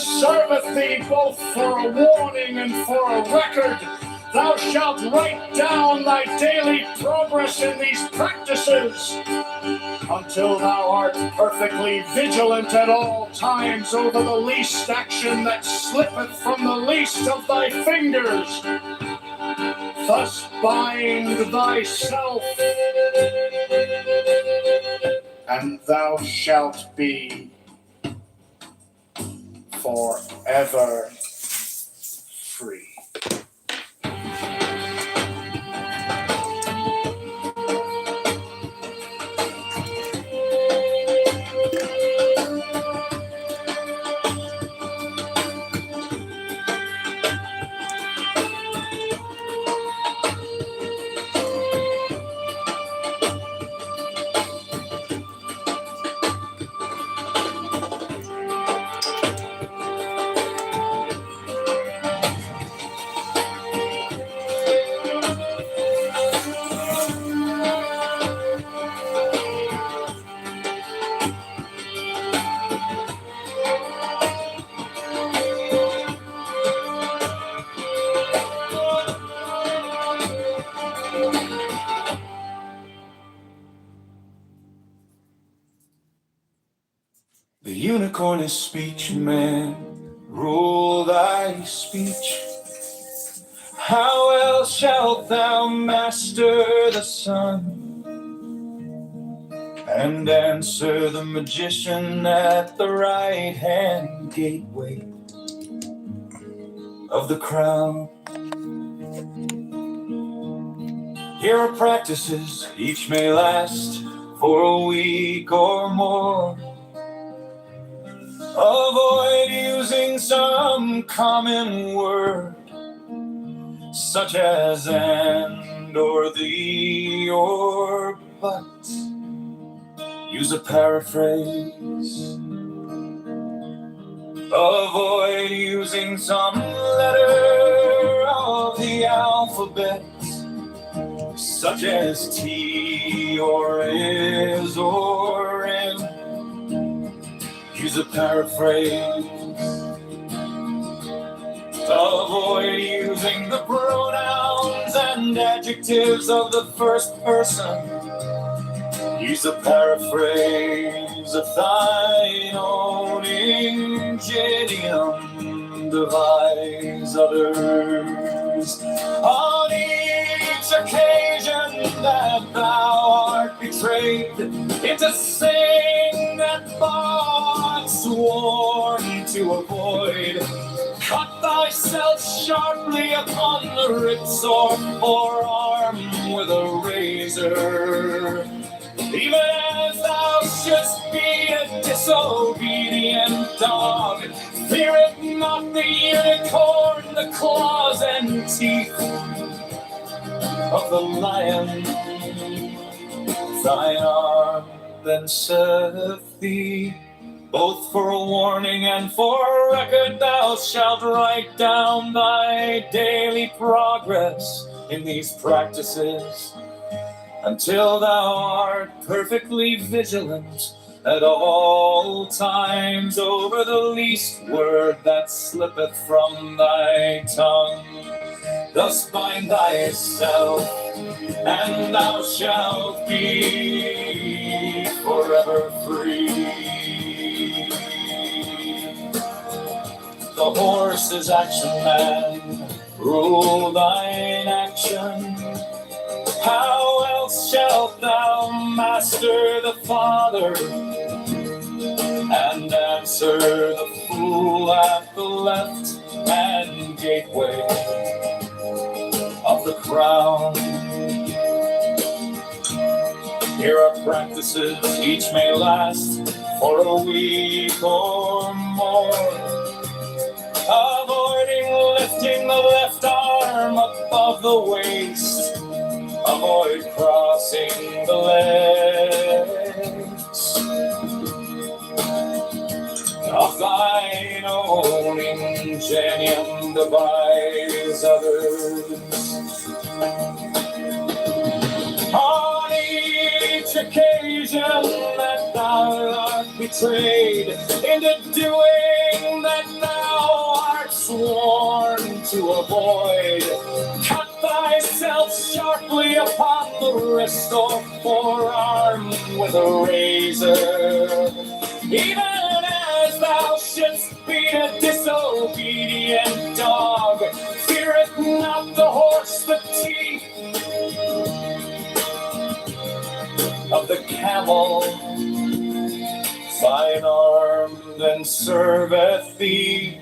serveth thee both for a warning and for a record. Thou shalt write down thy daily progress in these practices, until thou art perfectly vigilant at all times over the least action that slippeth from the least of thy fingers. Thus bind thyself, and thou shalt be forever free. The unicorn is speech, man, rule thy speech. How else shalt thou master the sun, and answer the magician at the right-hand gateway of the crown? Here are practices, each may last for a week or more. Avoid using some common word, such as and or thee or but. Use a paraphrase. Avoid using some letter of the alphabet, such as T or is or M. Use a paraphrase. Avoid using the pronouns and adjectives of the first person. Use a paraphrase of thine own ingenium. Devise others on each occasion that thou art betrayed into saying that thought sworn to avoid. Cut thyself sharply upon the ribs or forearm with a razor, even as thou shouldst be a disobedient dog. Fear it not, the unicorn, the claws and teeth of the lion. Thine arm then serveth thee, both for a warning and for a record. Thou shalt write down thy daily progress in these practices, until thou art perfectly vigilant at all times over the least word that slippeth from thy tongue. Thus bind thyself, and thou shalt be forever free. The horse is action, man, rule thine action. How else shalt thou master the Father and answer the fool at the left-hand gateway of the crown? Here are practices, each may last for a week or more. Avoiding lifting the left arm above the waist. Avoid crossing the legs of thine own ingenium. Devise others on each occasion that thou art betrayed into doing that thou to avoid. Cut thyself sharply upon the wrist or forearm with a razor. Even as thou shouldst beat a disobedient dog, feareth not the horse the teeth of the camel. Thine arm then serveth thee,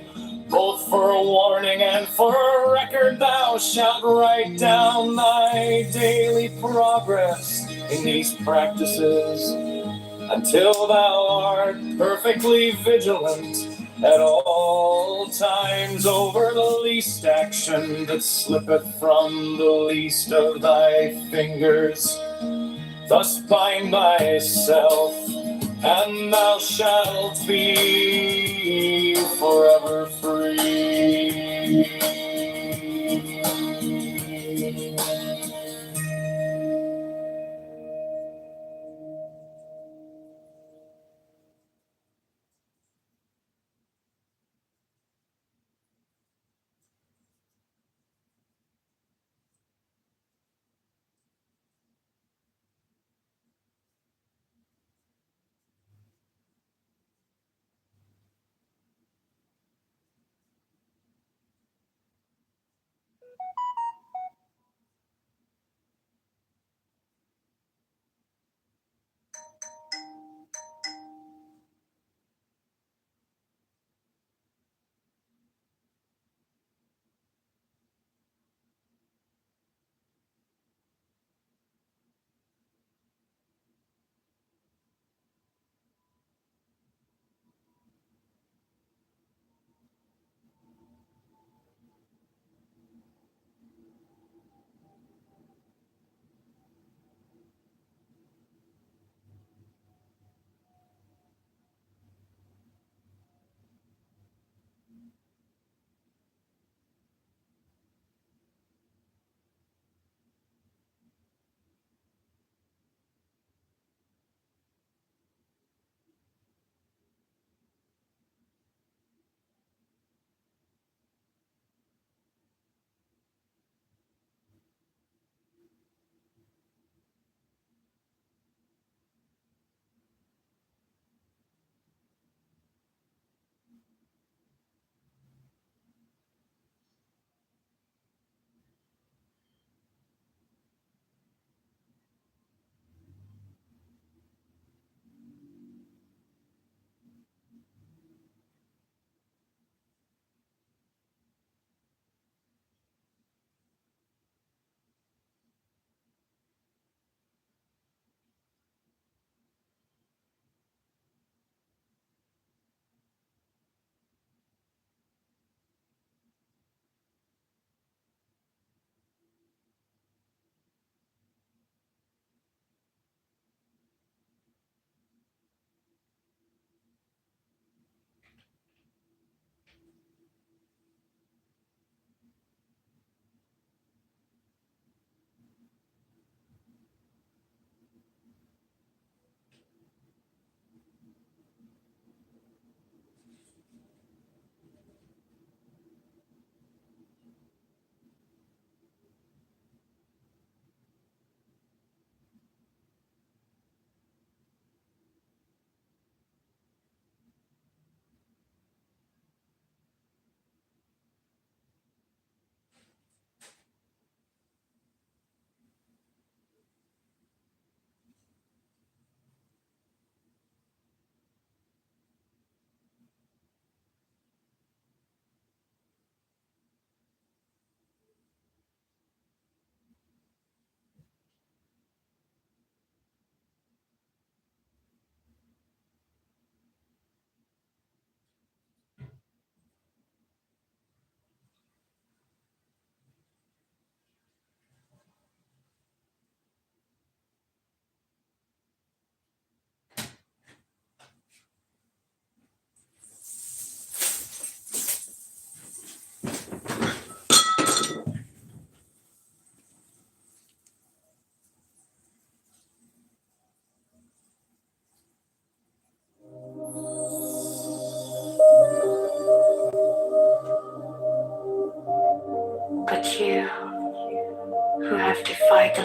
both for a warning and for a record. Thou shalt write down thy daily progress in these practices, until thou art perfectly vigilant at all times over the least action that slippeth from the least of thy fingers. Thus bind thyself, and thou shalt be forever free.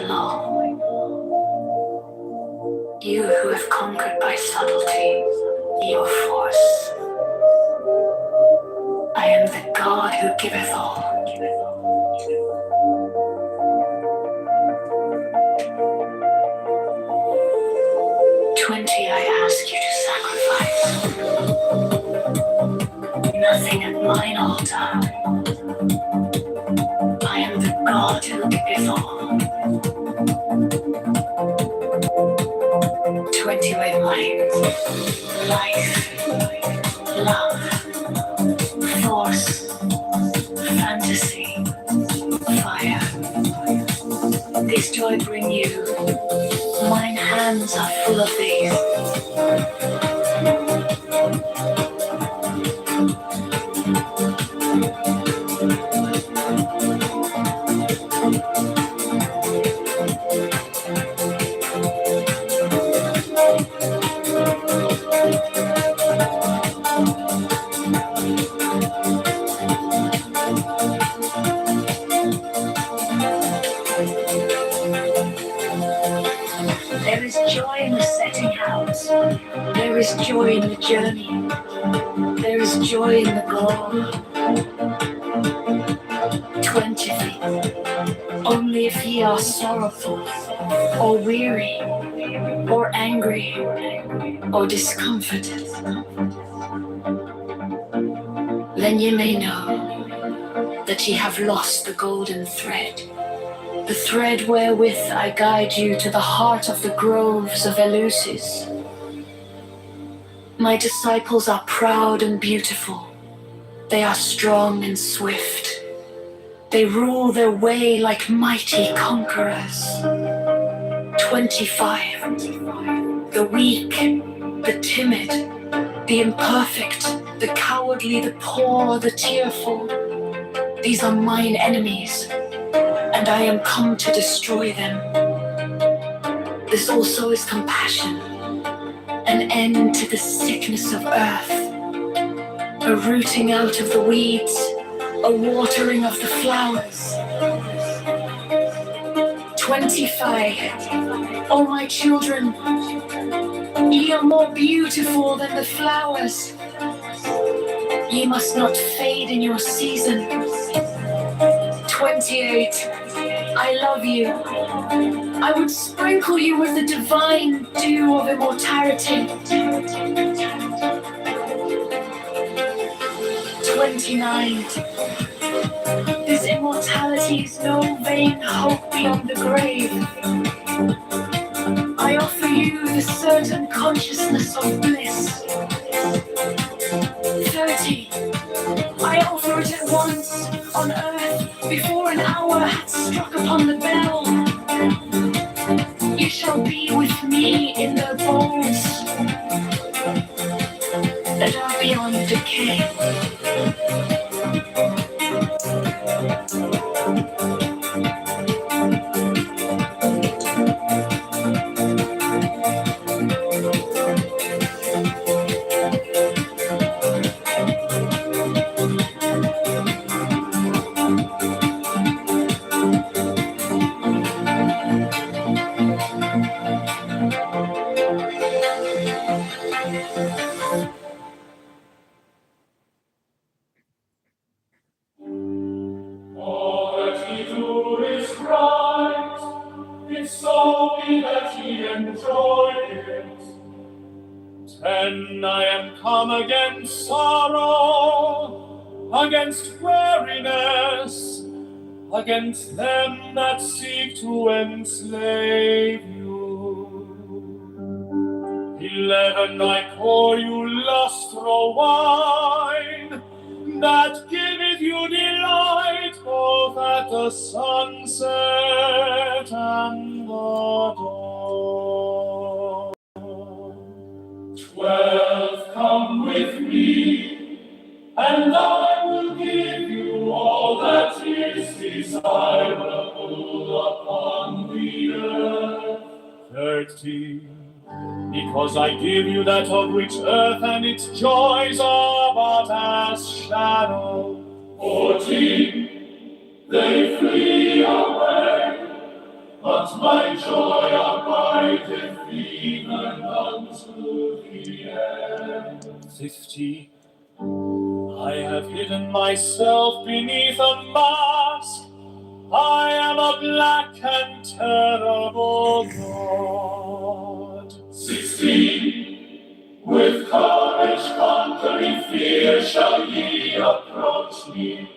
law. You who have conquered by subtlety, your force. I am the God who giveth all. 20 I ask you to sacrifice. Nothing at mine altar. I am the God who giveth all. 20 with might, life, love, force, fantasy, fire. This do I bring you. Mine hands are full of these. There is joy in the setting out. There is joy in the journey. There is joy in the goal. 20 feet. Only if ye are sorrowful, or weary, or angry, or discomforted, then ye may know that ye have lost the golden thread. The thread wherewith I guide you to the heart of the groves of Eleusis. My disciples are proud and beautiful. They are strong and swift. They rule their way like mighty conquerors. 25. The weak, the timid, the imperfect, the cowardly, the poor, the tearful. These are mine enemies, and I am come to destroy them. This also is compassion, an end to the sickness of earth, a rooting out of the weeds, a watering of the flowers. 25. Oh, my children, ye are more beautiful than the flowers. Ye must not fade in your season. 28. I love you. I would sprinkle you with the divine dew of immortality. 29. This immortality is no vain hope beyond the grave. I offer you the certain consciousness of bliss. 30. I offer it at once on earth before an hour hath struck upon the bell. You shall be with me in the bowls that are beyond decay. I am come against sorrow, against weariness, against them that seek to enslave you. 11 I pour you lustral wine, that giveth you delight both at the sunset and the dawn. 12 Come with me, and I will give you all that is desirable upon the earth. 13 Because I give you that of which earth and its joys are but as shadow. 14 They flee away but my joy abideth even unto the end. 50. I have hidden myself beneath a mask. I am a black and terrible God. 16. With courage conquering fear shall ye approach me.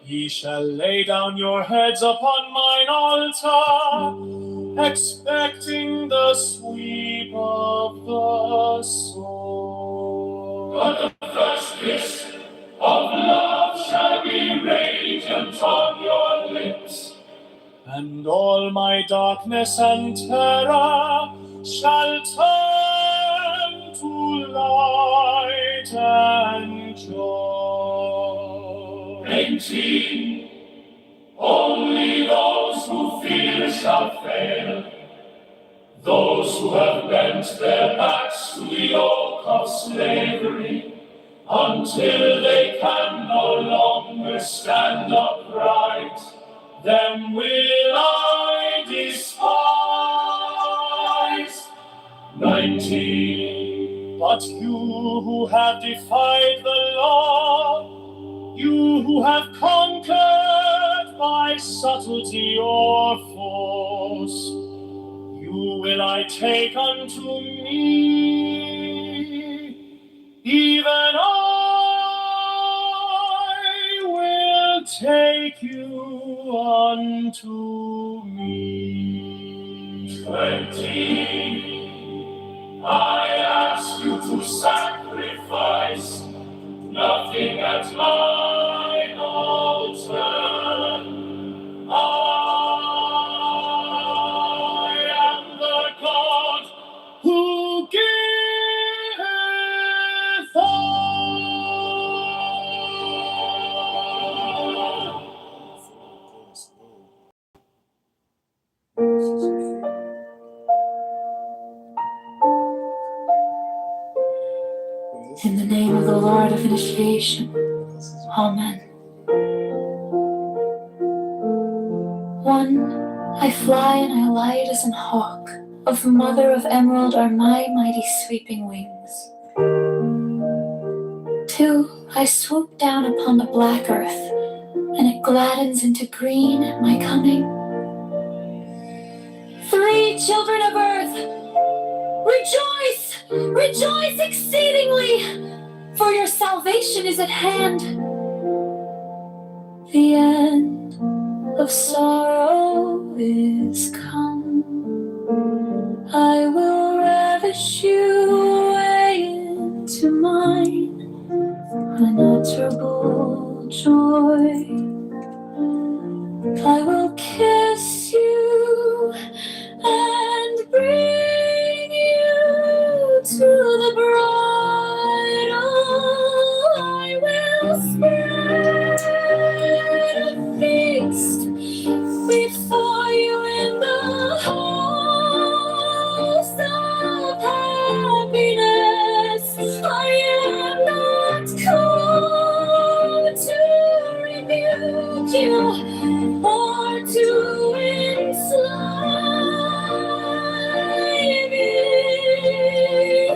Ye shall lay down your heads upon mine altar, expecting the sweep of the sword. But the first kiss of love shall be radiant on your lips. And all my darkness and terror shall turn to light and joy. 18. Only those who fear shall fail, those who have bent their backs to the yoke of slavery, until they can no longer stand upright, them will I despise. 19. But you who have defied the law, you who have conquered by subtlety or force, you will I take unto me, even I will take you unto me. 20. I ask you to sacrifice nothing at mine altar. I am the God Who giveth In the name of the Lord of initiation, Amen. 1. I fly and I light as an hawk. Of the mother of emerald are my mighty sweeping wings. 2. I swoop down upon the black earth, and it gladdens into green at my coming. 3. Children of earth, rejoice! Rejoice exceedingly, for your salvation is at hand. The end of sorrow is come. I will ravish you away into mine unutterable joy. I will kiss you and bring you to the bridal. I will spread a feast before you in the house of happiness. I am not come to rebuke you or to enslave you.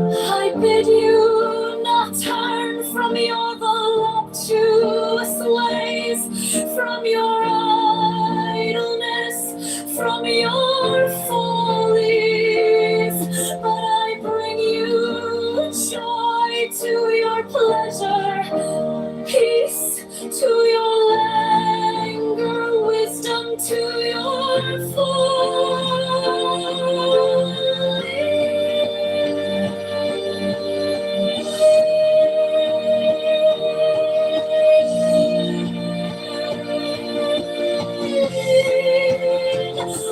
I bid you not turn from your voluptuous ways, from your idleness, from your follies, but I bring you joy to your pleasure, peace to your languor, wisdom to your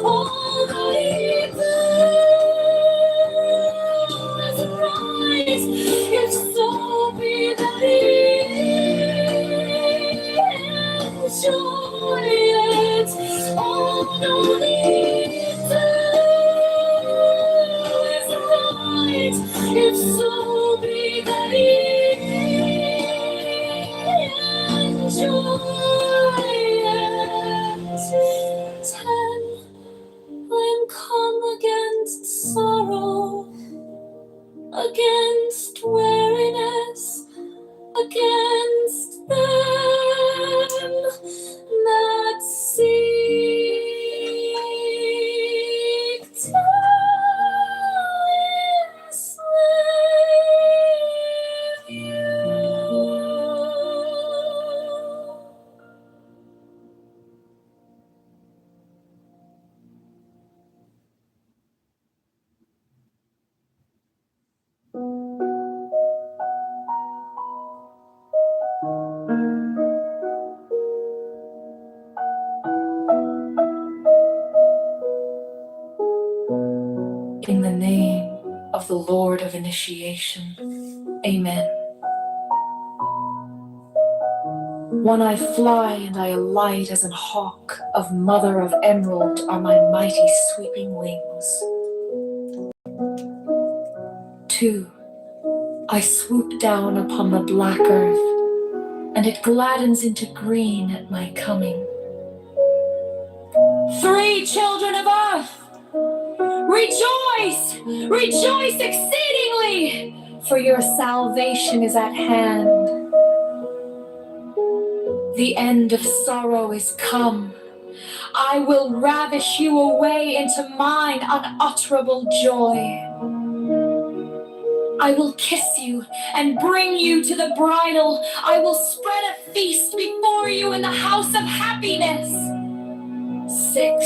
all the eagles rise, if so be that he enjoy it. All the eagles rise, if so be that he enjoy it. 10. against weariness, against them that seek to enslave you. In the name of the Lord of Initiation, Amen. One I fly and I alight as an hawk, of mother of emerald are my mighty sweeping wings. 2, I swoop down upon the black earth, and it gladdens into green at my coming. 3, children of earth, rejoice, rejoice exceedingly, for your salvation is at hand. The end of sorrow is come. I will ravish you away into mine unutterable joy. I will kiss you and bring you to the bridal. I will spread a feast before you in the house of happiness. 6,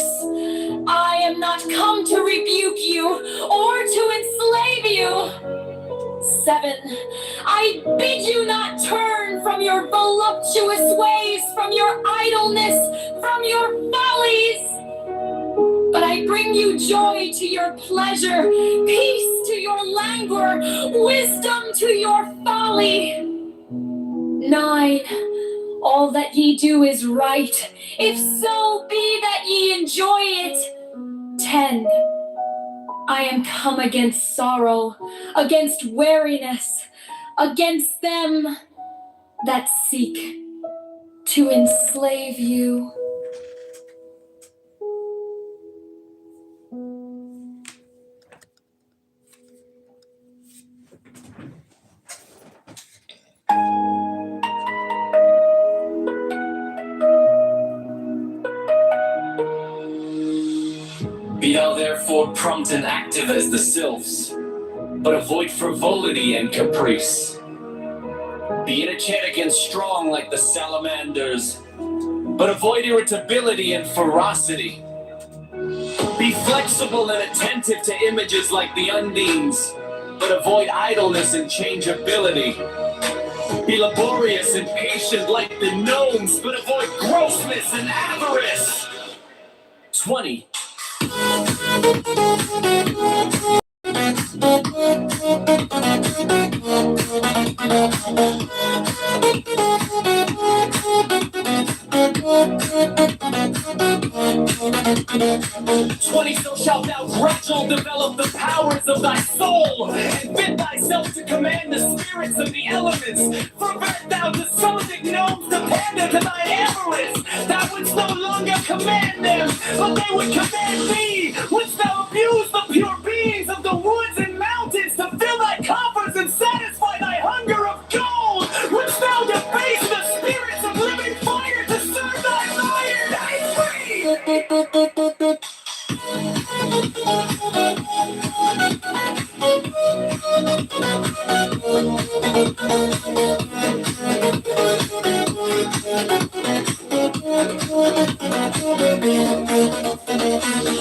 I am not come to rebuke you or to enslave you. 7, I bid you not turn from your voluptuous ways, from your idleness, from your follies. But I bring you joy to your pleasure, peace to your languor, wisdom to your folly. 9, all that ye do is right, if so be that ye enjoy it. 10, I am come against sorrow, against weariness, against them that seek to enslave you. Be thou therefore prompt and active as the sylphs, but avoid frivolity and caprice. Be energetic and strong like the salamanders, but avoid irritability and ferocity. Be flexible and attentive to images like the undines, but avoid idleness and changeability. Be laborious and patient like the gnomes, but avoid grossness and avarice. 20. 20, so shalt thou gradual develop the powers of thy soul, and fit thyself to command the spirits of the elements. Pervert thou the sonic gnomes to pander to thy avarice. Thou wouldst no longer command them, but they would command thee. Wouldst thou abuse the pure beings of the woods and mountains to fill thy coffers and satisfy thy hunger of gold? Wouldst thou debase the spirits of living fire to serve thy fire? Thy free!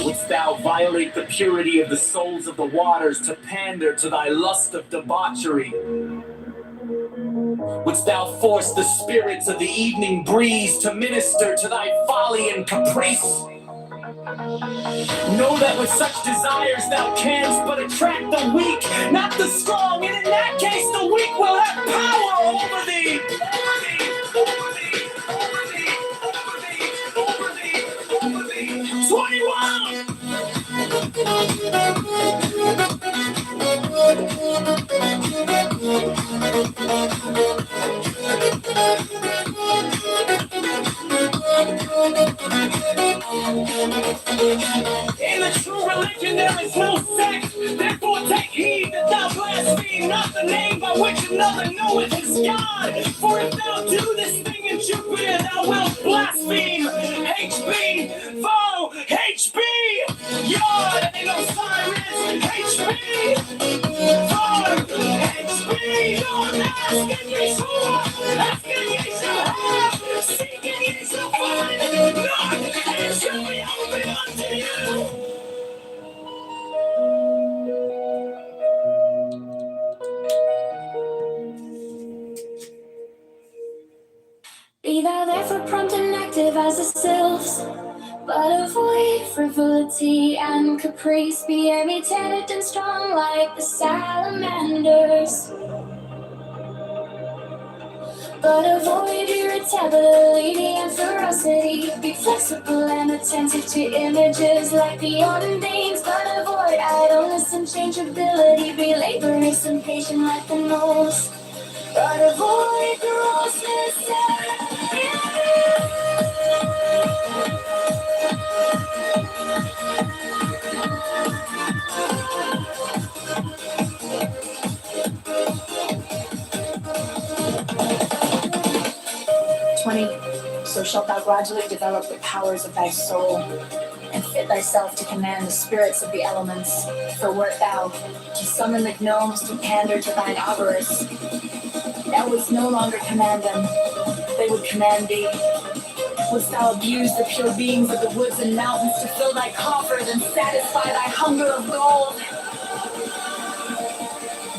Wouldst thou violate the purity of the souls of the waters to pander to thy lust of debauchery? Wouldst thou force the spirits of the evening breeze to minister to thy folly and caprice? Know that with such desires thou canst but attract the weak, not the strong, and in that case the weak will have power over thee. Over thee, over thee, over thee, over thee, over thee, over thee. 21! In the the true religion, there is no sex. Therefore take heed that thou blaspheme not the name by which another knoweth is God. For if thou do this thing in Jupiter, thou wilt blaspheme. HB, foe, HB, yard, ain't no Cyrus, HB, foe, HB, don't ask and ye shall, ask and ye shall have, seek and ye shall find, knock and it shall be opened unto you. Be thou therefore prompt and active as the sylphs, but avoid frivolity and caprice. Be imitated and strong like the salamanders, but avoid irritability and ferocity. Be flexible and attentive to images like the undines, but avoid idleness and changeability. Be laborious and patient like the moles, but avoid grossness and 20. So shalt thou gradually develop the powers of thy soul, and fit thyself to command the spirits of the elements. For wert thou to summon the gnomes to pander to thine avarice, thou wouldst no longer command them, they would command thee. Wouldst thou abuse the pure beings of the woods and mountains to fill thy coffers and satisfy thy hunger of gold?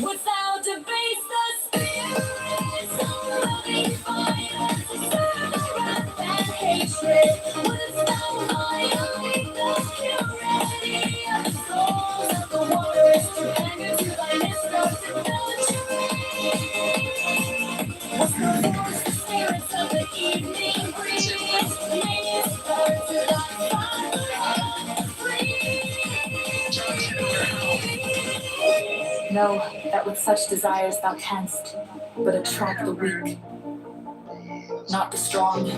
Wouldst thou debase the spirits of loving fire to serve wrath and hatred? Wouldst thou violate the purity of the souls of the waters to pander to thy misdirected wouldst thou force the spirits of the evening breeze? Minister to thy father free. Know that with such desires thou canst but attract the weak, not the strong.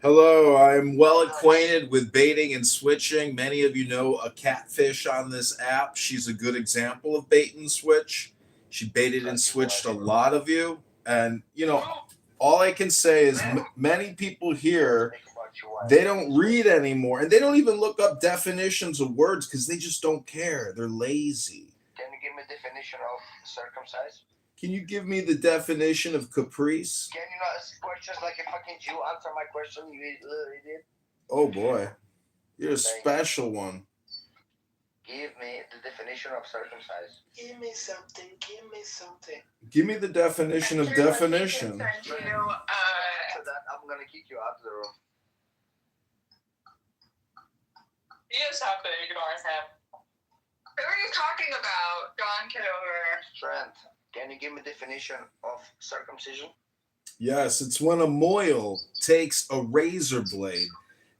Hello, I'm well acquainted with baiting and switching. Many of you know a catfish on this app. She's a good example of bait and switch. She baited and switched a lot of you. And, you know, all I can say is many people here, they don't read anymore. And they don't even look up definitions of words because they just don't care. They're lazy. Can you give me a definition of circumcised? Can you give me the definition of caprice? Can you not ask questions like a fucking Jew? Answer my question, you idiot. Oh boy, you're a special one. Give me the definition of circumcised. Give me something. Give me something. Give me the definition of definition. To that, I'm gonna kick you out of the room. You just have to ignore him. Who are you talking about, John Kitover? Trent, can you give me definition of circumcision? Yes, it's when a moil takes a razor blade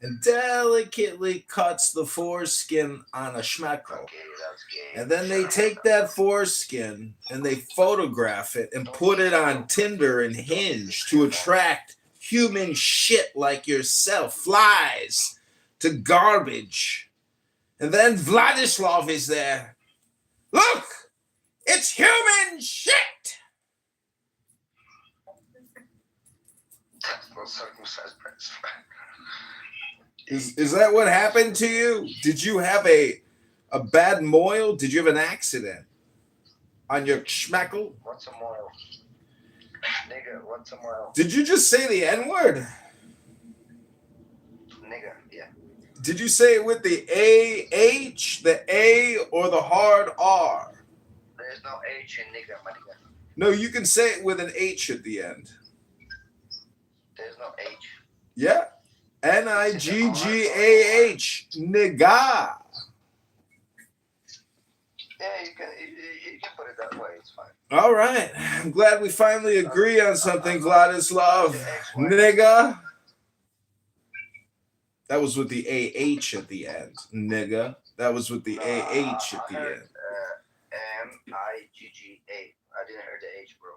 and delicately cuts the foreskin on a schmeckle. Okay, that's gay. And then they take that foreskin and they photograph it and put it on Tinder and Hinge to attract human shit like yourself, flies to garbage. And then Vladislav is there. Look, it's human shit. That's not circumcised, Prince. Is that what happened to you? Did you have a bad moil? Did you have an accident on your schmeckle? What's a moil? Nigga, what's a moil? Did you just say the N-word? Nigga, yeah. Did you say it with the A-H, the A, or the hard R? There's no H in nigga, my nigga. No, you can say it with an H at the end. There's no H. Yeah. N-I-G-G-A-H. Nigga. Yeah, you can put it that way. It's fine. All right. I'm glad we finally agree on something, Vladislav. Nigga. That was with the A-H at the end. Nigga. That was with the A-H at the end. M-I-G-G-A. I didn't hear the H, bro.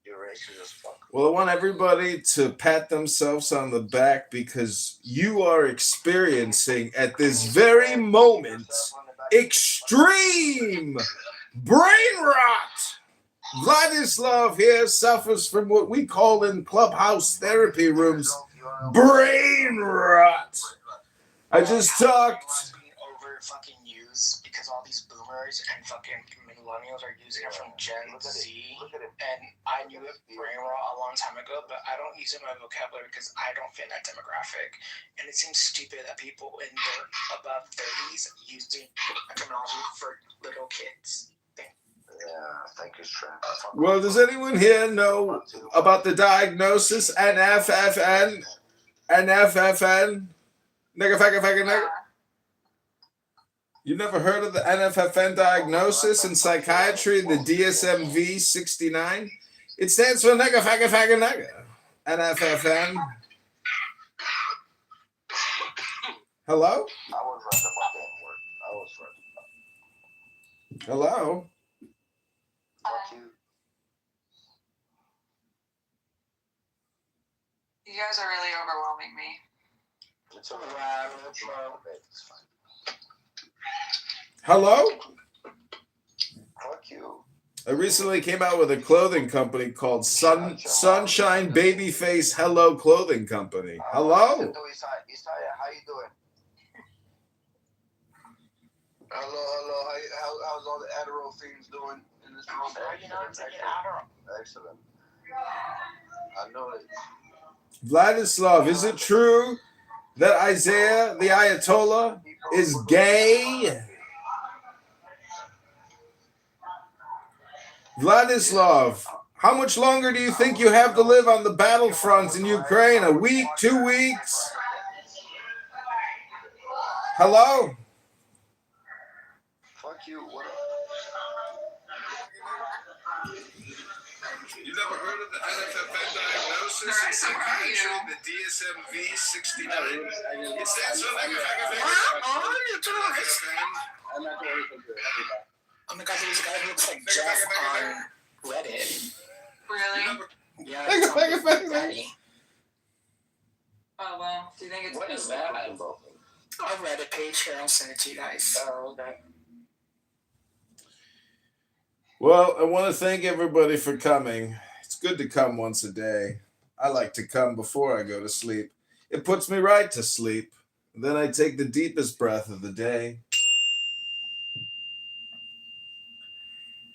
You're racist as fuck. Well, I want everybody to pat themselves on the back because you are experiencing at this very moment extreme brain rot. Vladislav here suffers from what we call in clubhouse therapy rooms brain rot. I just talked. Over fucking use because all these boomers and fucking millennials are using it from Gen Z, and I knew it brain rot a long time ago, but I don't use it in my vocabulary because I don't fit that demographic, and it seems stupid that people in their above 30s using terminology for little kids. Yeah, thank you, Trent. Well, does anyone here know about the diagnosis NFFN? NFFN? Nigga. You never heard of the NFFN diagnosis in psychiatry, the DSM-V 69? It stands for nigga. NFFN. Hello? I was right about that word. I was right. Hello? Fuck you. You guys are really overwhelming me. It's alright. It's fine. Hello? Fuck you. I recently came out with a clothing company called Sunshine Babyface Hello Clothing Company. Hello? Isaiah, how you doing? Hello. How's all the Adderall fiends doing in this room? Excellent. I know it. Vladislav, is it true that Isaiah, the Ayatollah, is gay? Vladislav, how much longer do you think you have to live on the battlefront in Ukraine? A week? 2 weeks? Hello? Fuck you. What up? You never heard of the NFFN diagnosis in psychiatry, the DSM-V 69? It stands for Oh my god, there's a guy who looks like Jeff on Reddit. Really? Yeah. Oh, well. Do you think it's What is that? A Reddit page here, I'll send it to you guys. Oh, okay. Well, I want to thank everybody for coming. It's good to come once a day. I like to come before I go to sleep. It puts me right to sleep. Then I take the deepest breath of the day.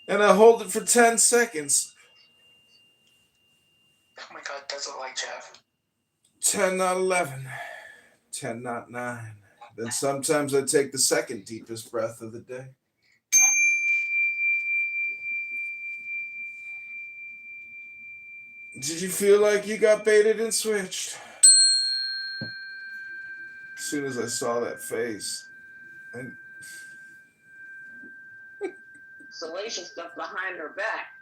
And I hold it for 10 seconds. Oh my god, does it like Jeff? 10, not 11. 10, not 9. Then sometimes I take the second deepest breath of the day. Did you feel like you got baited and switched? As soon as I saw that face. And salacious stuff behind her back.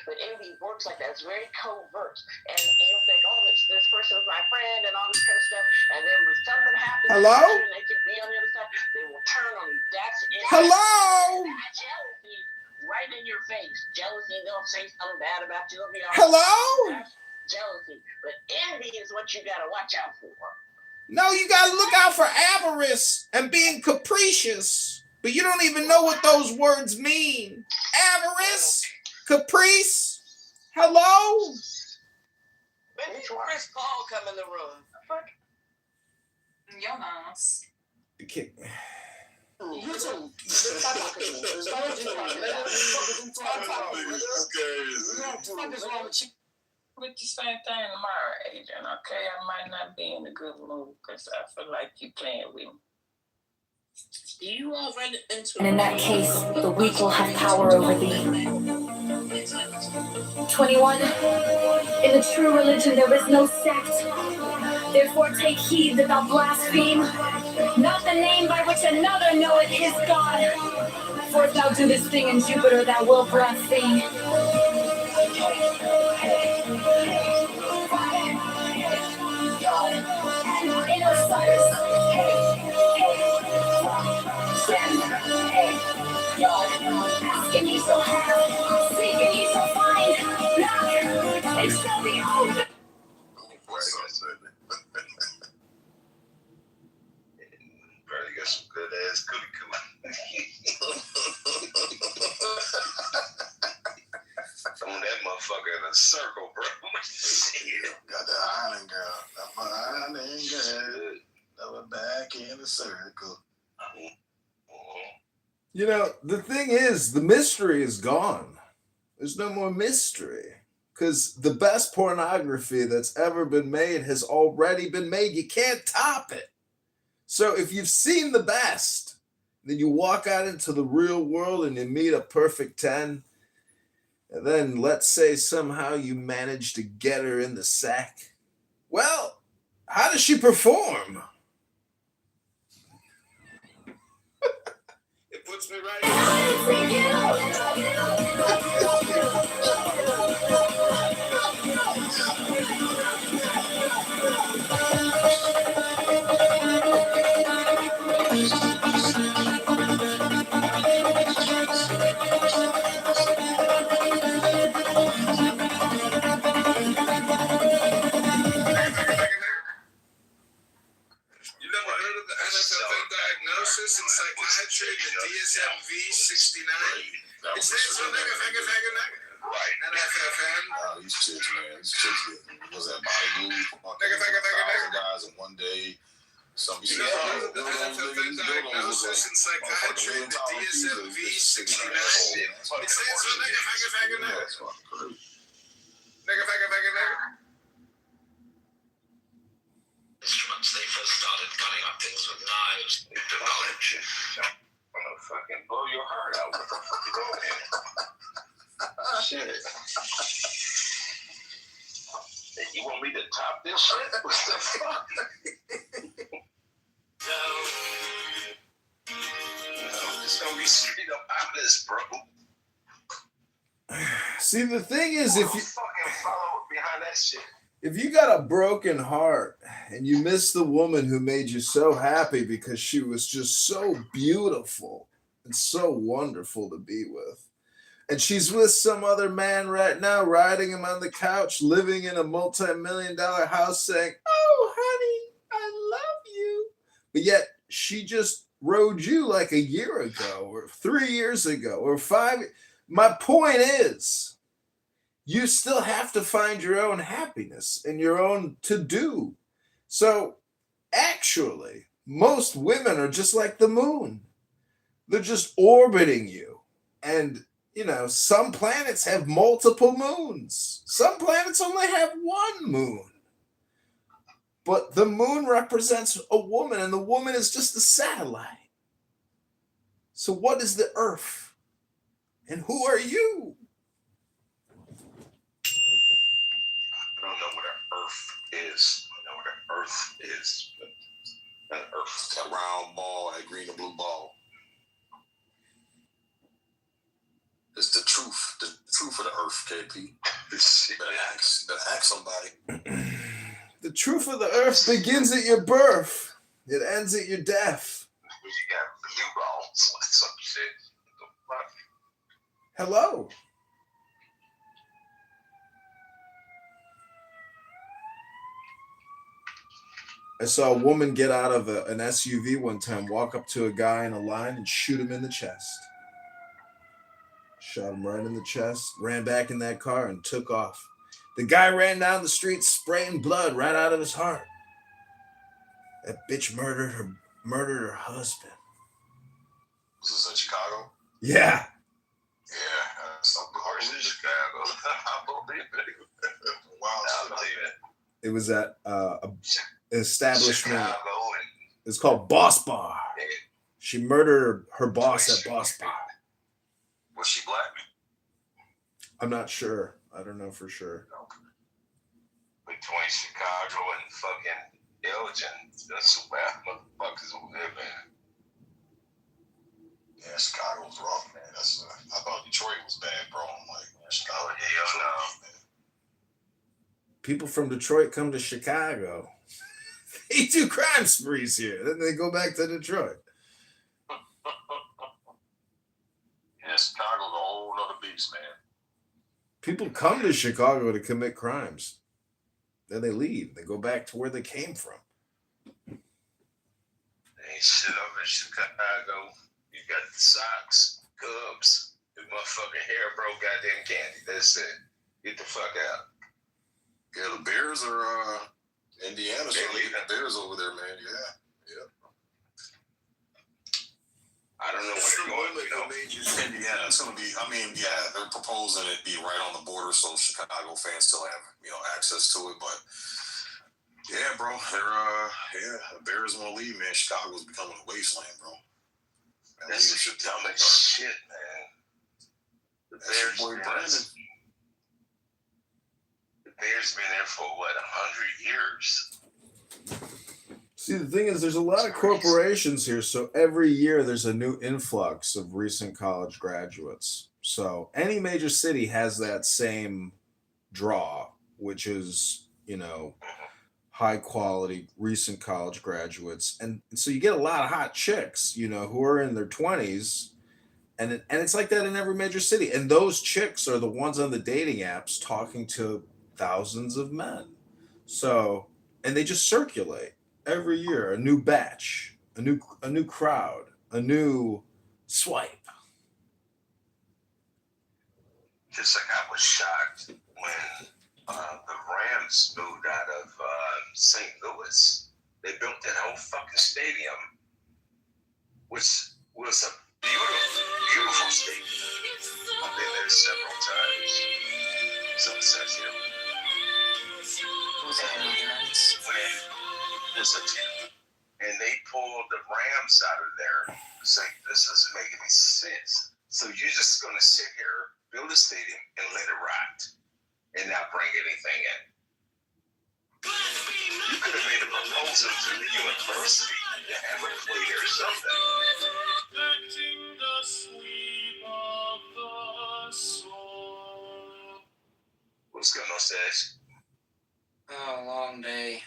But envy works like that. It's very covert. And you'll think, oh, this person's my friend and all this kind of stuff. And then when something happens, hello? and they can be on the other side, they will turn on you. That's envy. Hello? That's jealousy right in your face. Jealousy, they'll say something bad about you. They'll be all hello? That's jealousy. But envy is what you got to watch out for. No, you got to look out for avarice and being capricious. But you don't even know what those words mean. Avarice? Caprice? Hello? When did Chris Paul come in the room? Jonas. Okay. You too. What is wrong with you? With the same thing tomorrow, Adrian, okay? I might not be in a good mood because I feel like you playing with me. You already into And in that case, the weak will have power over thee. 21. In the true religion there is no sect. Therefore take heed that thou blaspheme not the name by which another knoweth his God. For if thou do this thing in Jupiter, thou wilt blaspheme. In Osiris, ask and ye shall have, seek and ye shall find, knock ass cookie coo. Throwing that motherfucker in a circle, bro. Got the island girl. Got my island girl. Throw it back in a circle. You know, the thing is, the mystery is gone. There's no more mystery. Because the best pornography that's ever been made has already been made. You can't top it. So if you've seen the best, then you walk out into the real world and you meet a perfect 10. And then let's say somehow you manage to get her in the sack. Well, how does she perform? It puts me right diagnosis in psychiatry, the DSM-V 69. It stands for nigga, faggot, faggot, nigga. Right. NFFN. These chicks, man. These chicks get, was that body glue? Nigga, faggot, faggot, nigga. Guys in one day. Some you know, the NFFN diagnosis in psychiatry, the DSM-V 69. It stands for nigga, faggot, faggot, nigga. Nigga, faggot, faggot, nigga. Instruments, they first started cutting up things with knives. I'm gonna fucking blow your heart out. What the fuck you doing here? Shit. You want me to top this shit? What the fuck? No, it's gonna be straight up honest, bro. See, the thing is, if you fucking follow behind that shit. If you got a broken heart and you miss the woman who made you so happy because she was just so beautiful and so wonderful to be with, and she's with some other man right now, riding him on the couch, living in a multi-million-dollar house saying, "Oh, honey, I love you." But yet she just rode you like a year ago or 3 years ago or 5. My point is, you still have to find your own happiness and your own to-do. So actually, most women are just like the moon. They're just orbiting you. And, you know, some planets have multiple moons. Some planets only have one moon. But the moon represents a woman, and the woman is just a satellite. So what is the Earth? And who are you? I don't know what an Earth is. I know what an Earth is. But an Earth. That round ball, that green and blue ball. It's the truth. The truth of the Earth, KP. Better ask somebody. The truth of the Earth begins at your birth. It ends at your death. You got blue balls or some shit. Hello. I saw a woman get out of an SUV one time, walk up to a guy in a line and shoot him in the chest. Shot him right in the chest, ran back in that car and took off. The guy ran down the street spraying blood right out of his heart. That bitch murdered her husband. Was this in Chicago? Yeah. Yeah, some Horse in Chicago. I believe it. Wild I shit. believe it. It was at an establishment. Chicago and It's called Boss Bar. She murdered her boss at Boss Bar. was she black? I'm not sure. I don't know for sure. Between Chicago and fucking Elgin, that's where motherfuckers who live in. Yeah, Chicago was rough, man. I thought Detroit was bad, bro. I'm like, man, Chicago. Oh, hell no. Man. People from Detroit come to Chicago. They do crime sprees here. Then they go back to Detroit. Yeah, Chicago's a whole other beast, man. People come to Chicago to commit crimes. Then they leave. They go back to where they came from. They ain't shit over in Chicago. You got the Sox, Cubs, the motherfucking hair, bro. Goddamn candy. That's it. Get the fuck out. Yeah, the Bears are Indiana. So leaving the Bears over there, man. Yeah. I don't know where they're going. Indiana. It's gonna be. I mean, yeah, they're proposing it be right on the border, so Chicago fans still have access to it. But yeah, bro, they're the Bears want to leave, man. Chicago's becoming a wasteland, bro. That's just dumb as shit, man. The Bears been there for what, 100 years? See, the thing is, there's a lot of corporations here, so every year there's a new influx of recent college graduates. So any major city has that same draw, which is, high quality recent college graduates. And so you get a lot of hot chicks, who are in their 20s. And it's like that in every major city. And those chicks are the ones on the dating apps talking to thousands of men. So, and they just circulate. Every year, a new batch, a new crowd, a new swipe. Just like I was shocked when the Rams moved out of St. Louis. They built that whole fucking stadium, which was a beautiful stadium. I've been there several times. So it says here. And they pulled the Rams out of there, saying this doesn't make any sense. So you're just going to sit here, build a stadium, and let it rot, and not bring anything in. You could have made a proposal to the university to have it play there or something. What's going on, Stash? Oh, long day.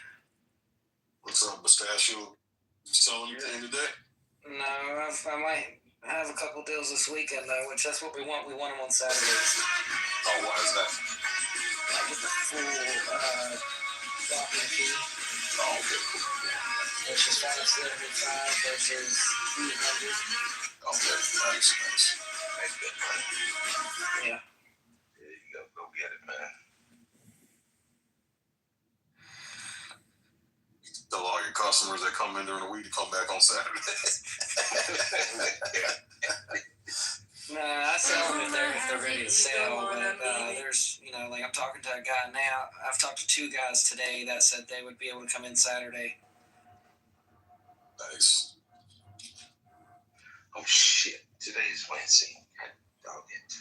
What's up, Mustachio? You selling anything today? No, I might have a couple deals this weekend, though, which that's what we want. We want them on Saturdays. Oh, why is that? I get the full docking fee. Oh, okay, cool. Which is $575 versus $300. Okay, nice. That's good, man. Yeah. There you go. Go get it, man. Tell all your customers that come in during the week to come back on Saturday. Nah, I sell them if they're ready to sell, but there's, like I'm talking to a guy now. I've talked to two guys today that said they would be able to come in Saturday. Nice. Oh shit! Today's Wednesday. Dog it.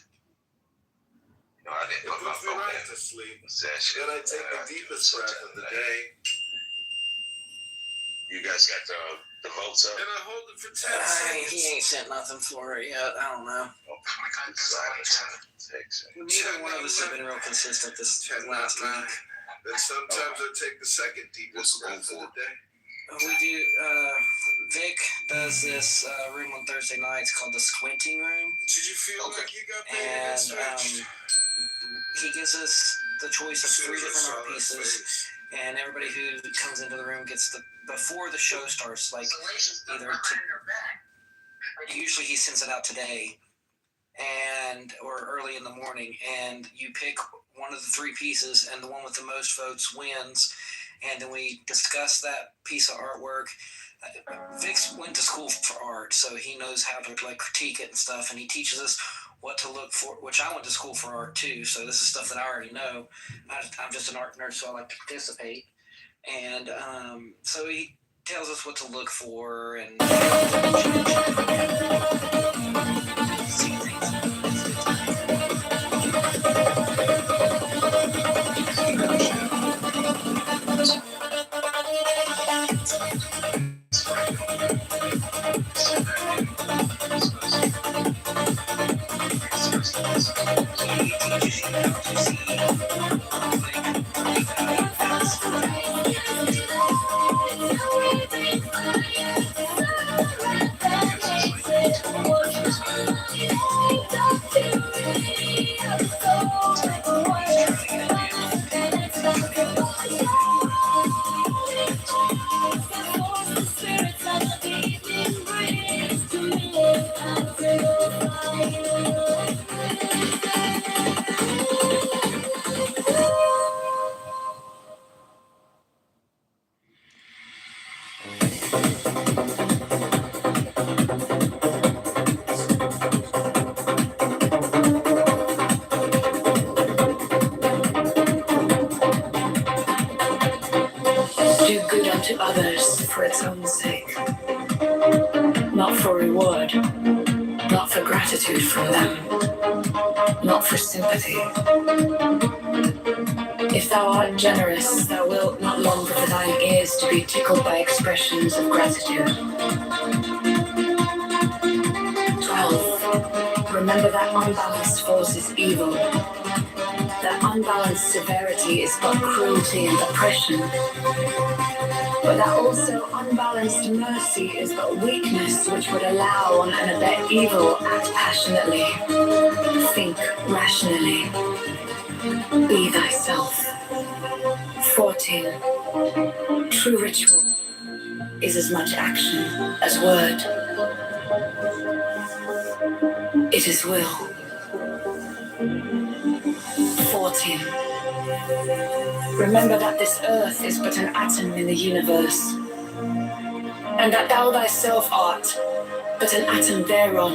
I didn't put my phone in to sleep. Then I take the deepest breath of the day. You guys got the votes up? And I hold it for 10 seconds. He ain't sent nothing for it yet. I don't know. Oh my God! Silence. Neither one of us have been real consistent this last week. Then sometimes I take the second deepest breath of the day. We do. Vic does this room on Thursday nights called the Squinting Room. Did you feel like you got paid and switched? He gives us the choice of 3 different art pieces, and everybody who comes into the room gets before the show starts, like usually he sends it out today, or early in the morning, and you pick one of the 3 pieces, and the one with the most votes wins. And then we discuss that piece of artwork. Vic's went to school for art, so he knows how to critique it and stuff, and he teaches us what to look for, which I went to school for art too, so this is stuff that I already know. I'm just an art nerd, so I like to participate. And so he tells us what to look for and see things. not for reward, not for gratitude from them, not for sympathy. If thou art generous, thou wilt not long for thine ears to be tickled by expressions of gratitude. 12. Remember that unbalanced force is evil. That unbalanced severity is but cruelty and oppression. But that also unbalanced mercy is but weakness which would allow and abet evil. Act passionately. Think rationally. Be thyself. 14. True ritual is as much action as word. It is will. 14. Remember that this earth is but an atom in the universe, and that thou thyself art but an atom thereon,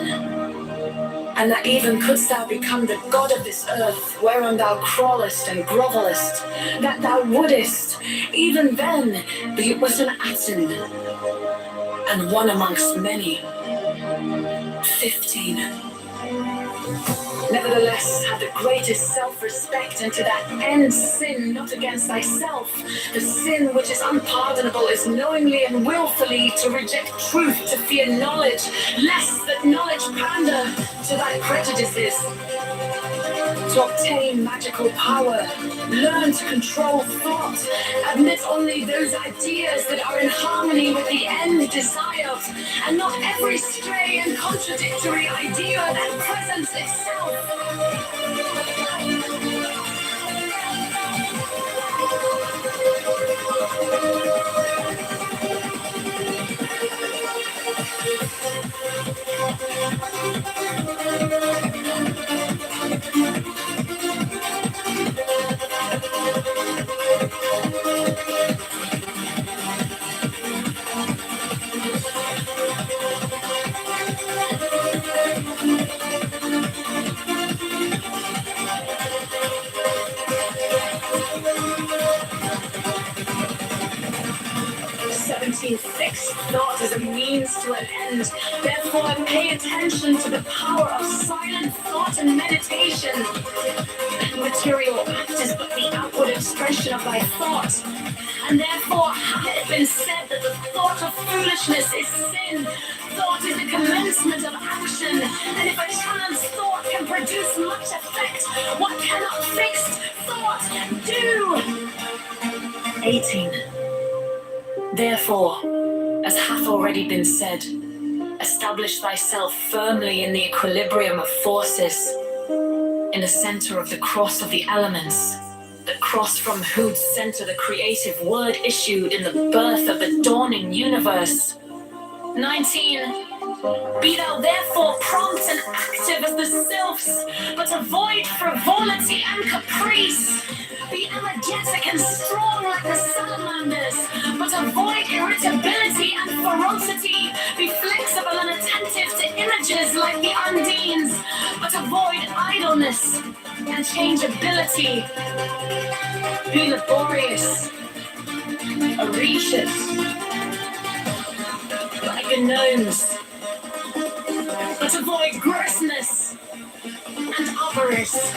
and that even couldst thou become the god of this earth whereon thou crawlest and grovellest, that thou wouldest, even then, be but an atom, and one amongst many. 15. Nevertheless, have the greatest self-respect, and to that end sin not against thyself. The sin which is unpardonable is knowingly and willfully to reject truth, to fear knowledge, lest that knowledge pander to thy prejudices. To obtain magical power, learn to control thought, admit only those ideas that are in harmony with the end desired, and not every stray and contradictory idea that presents itself. 17. Fixed thought is a means to an end. Therefore, pay attention to the power of silent thought and meditation. Material act is but the outward expression of thy thought. And therefore, hath it been said that the thought of foolishness is sin. Thought is the commencement of action. And if a chance thought can produce much effect, what cannot fixed thought do? 18. Therefore, as hath already been said, establish thyself firmly in the equilibrium of forces, in the center of the cross of the elements, the cross from whose center the creative word issued in the birth of the dawning universe. 19. Be thou therefore prompt and active as the sylphs, but avoid frivolity and caprice. Be energetic and strong like the salamanders, but avoid irritability and ferocity. Be flexible and attentive to images like the undines, but avoid idleness and changeability. Be laborious, audacious, like the gnomes, but avoid grossness and avarice.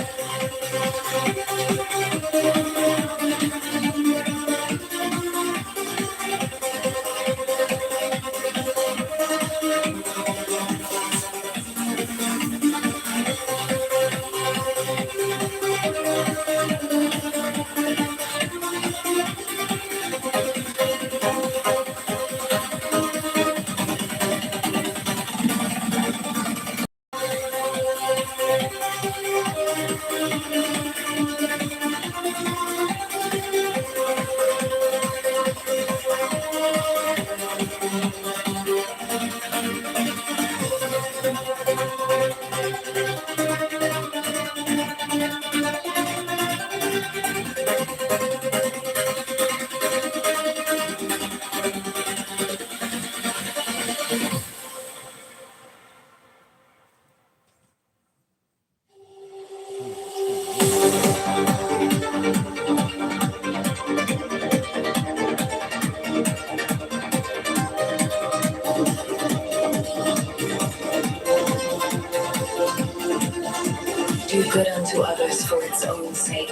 good unto others for its own sake,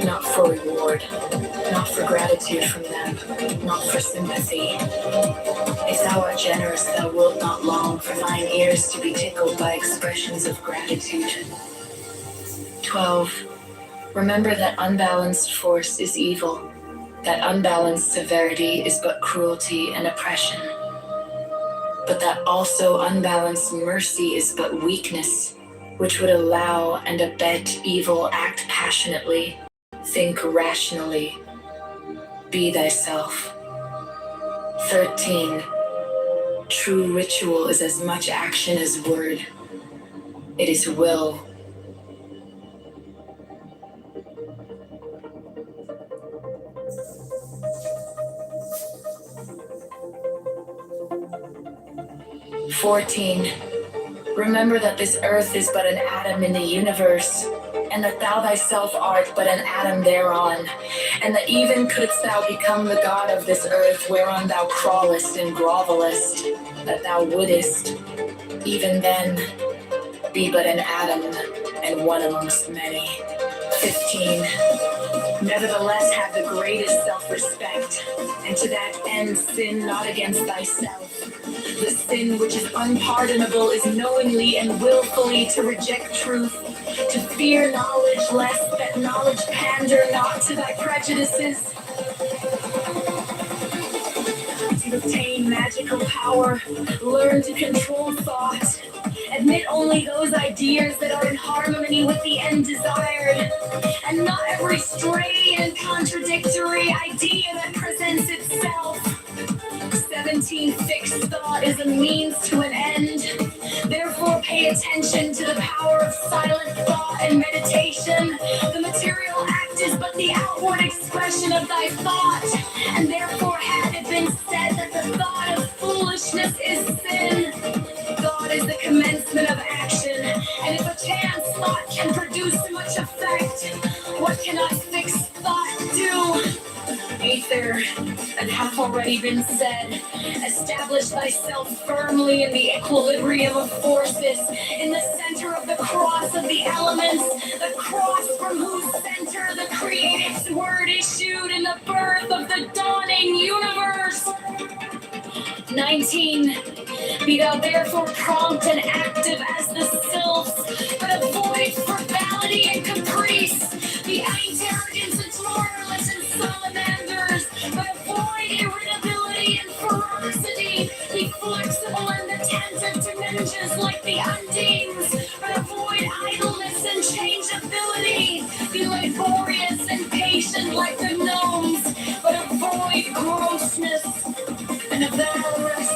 not for reward, not for gratitude from them, not for sympathy. If thou art generous, thou wilt not long for thine ears to be tickled by expressions of gratitude. 12. Remember that unbalanced force is evil, that unbalanced severity is but cruelty and oppression, but that also unbalanced mercy is but weakness, which would allow and abet evil. Act passionately, think rationally, be thyself. 13. True ritual is as much action as word. It is will. "14. Remember that this earth is but an atom in the universe, and that thou thyself art but an atom thereon, and that even couldst thou become the god of this earth whereon thou crawlest and grovelest, that thou wouldest, even then, be but an atom and one amongst many." 15. Nevertheless, have the greatest self-respect, and to that end sin not against thyself. The sin which is unpardonable is knowingly and willfully to reject truth, to fear knowledge, lest that knowledge pander not to thy prejudices. To obtain magical power, learn to control thought. Admit only those ideas that are in harmony with the end desired, and not every stray and contradictory idea that presents itself. 17. Fixed thought is a means to an end. Therefore, pay attention to the power of silent thought and meditation. The material act is but the outward expression of thy thought, and therefore had it been said that the thought of foolishness is sin, thought is the commencement of action, and if a chance thought can produce much effect, what cannot fixed thought do? Aether, that hath already been said, establish thyself firmly in the equilibrium of forces, in the center of the cross of the elements, the cross from whose center the creative word issued in the birth of the dawning universe. 19. Be thou therefore prompt and active as the sylphs, but avoid frivolity and caprice. Be arrogance and tomorrowless and salamanders, but avoid irritability and ferocity. Be flexible and attentive to ninjas like the undines, but avoid idleness and changeability. Be laborious and patient like the gnomes, but avoid grossness and avarice.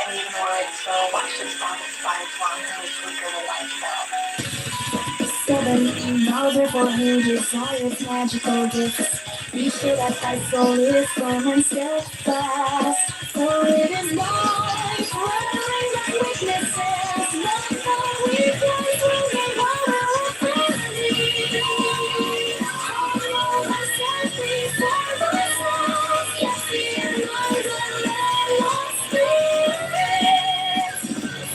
And even more like so, watch this song inspires longer and quicker than lifestyle. 17 Mother for who desires magical gifts. Be sure that thy soul is firm and steadfast. For it is not crying thy weaknesses, not thy weakness will make our authority. All of us and please serve ourselves. Yes, fear lies and let us spirit.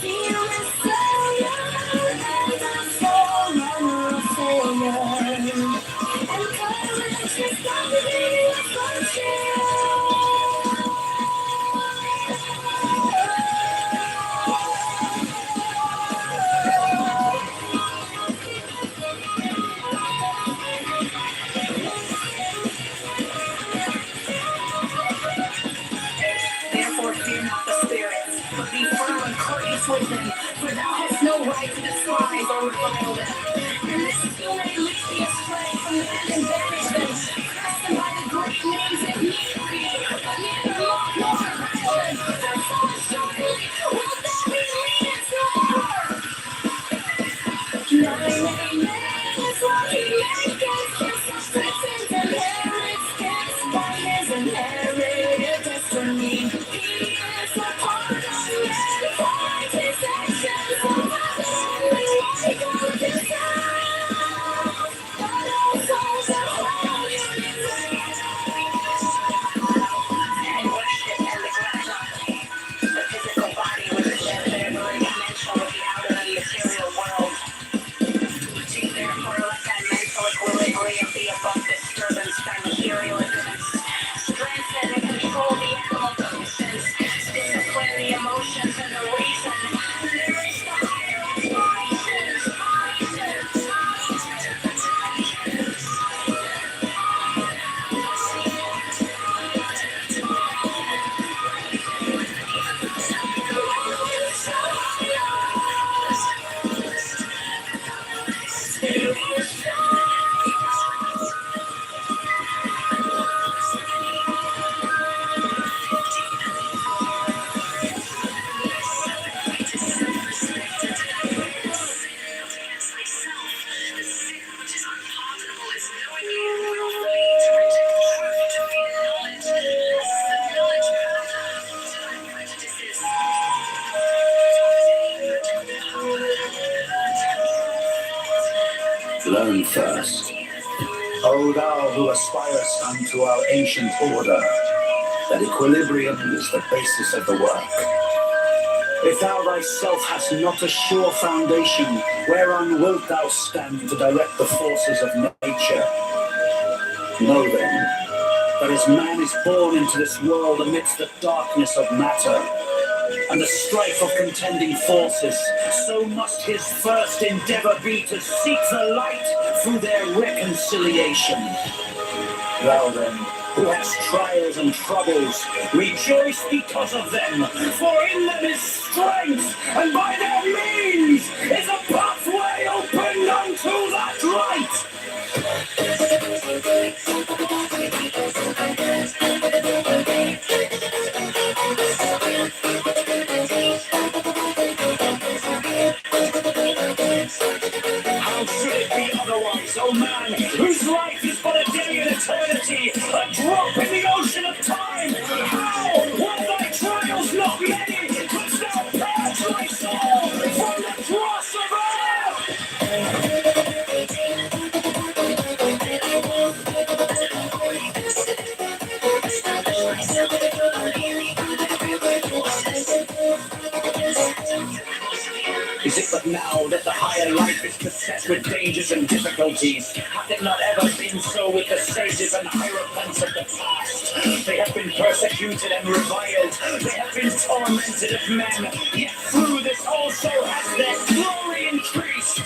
Fear is failure and the soul runner of failure. And courage is something of virtue. Therefore fear not the spirits, but be firm and courageous with them, for thou hast defiled. Promiscuity leads me astray from land and banishment. Cursed by the great names that need me, but neither law nor passion. For so assuredly will there be leaders forever. My name is Lucky Makers, suspicions inheritance, mine is inherited destiny. He is a part of mankind, his actions are utterly like of himself. But all souls are holy and worship and neglect the physical body with the shed very dimension with the outer and material world. Therefore, let that mental equilibrium be above disturbance by material events. Strengthen and control the animal conscience. Discipline the emotions and the reason. Nourish the higher aspirations. Learn first, O thou who aspirest unto our ancient order, that equilibrium is the basis of the work. If thou thyself hast not a sure foundation, whereon wilt thou stand to direct the forces of nature? Know then, that as man is born into this world amidst the darkness of matter, and the strife of contending forces, so must his first endeavor be to seek the light through their reconciliation. Thou then, who hast trials and troubles, rejoice because of them, for in them is strength, and by their means is a pathway opened unto that light. How should it be otherwise, O man, whose life is but a day in eternity, a drop in the ocean of time? How, were thy trials not many, couldst thou purge thy soul from the dross of earth? Is it but now that the higher life is beset with dangers and difficulties? Hath it not ever been so with the sages and hierophants of the past? They have been persecuted and reviled. They have been tormented of men. Yet through this also has their glory increased.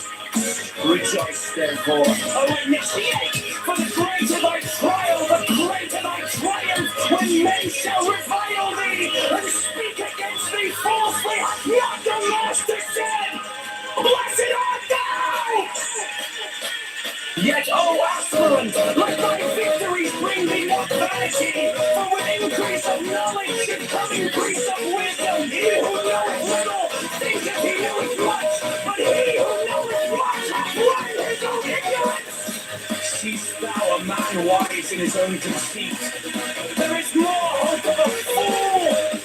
Rejoice, therefore, O initiate, for the greater thy trial, the greater thy triumph, when men shall revile thee and speak against thee falsely, hath not the Master said, blessed art thou! Yet, O aspirant, let thy victories bring thee not vanity, for with increase of knowledge should come increase of wisdom. He who knoweth little thinketh he knoweth much, but he who knoweth much hath learned his own ignorance. Seest thou a man wise in his own conceit? There is more hope of a fool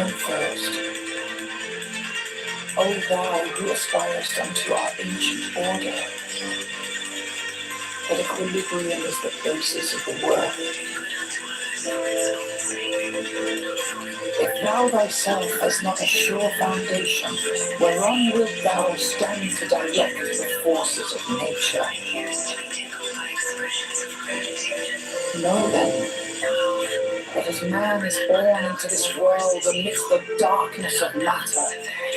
went first. O thou who aspirest unto our ancient order, that equilibrium is the basis of the world. If thou thyself hast not a sure foundation, whereon wilt thou stand to direct the forces of nature? Know then, that as man is born into this world amidst the darkness of matter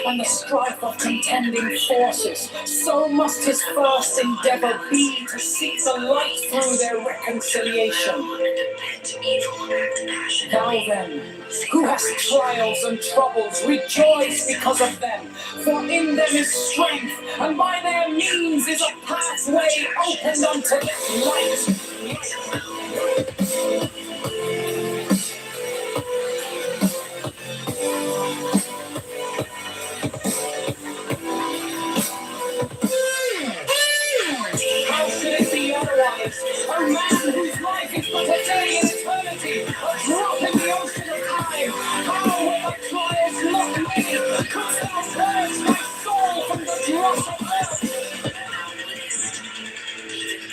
and the strife of contending forces, so must his first endeavor be to seek the light through their reconciliation. Thou then, who hast trials and troubles, rejoice because of them, for in them is strength, and by their means is a pathway opened unto this light. How should it be otherwise? A man whose life is but a day in eternity, a drop in the ocean of time. How will thy trials not many? Couldst thou purge my soul from the dross of earth?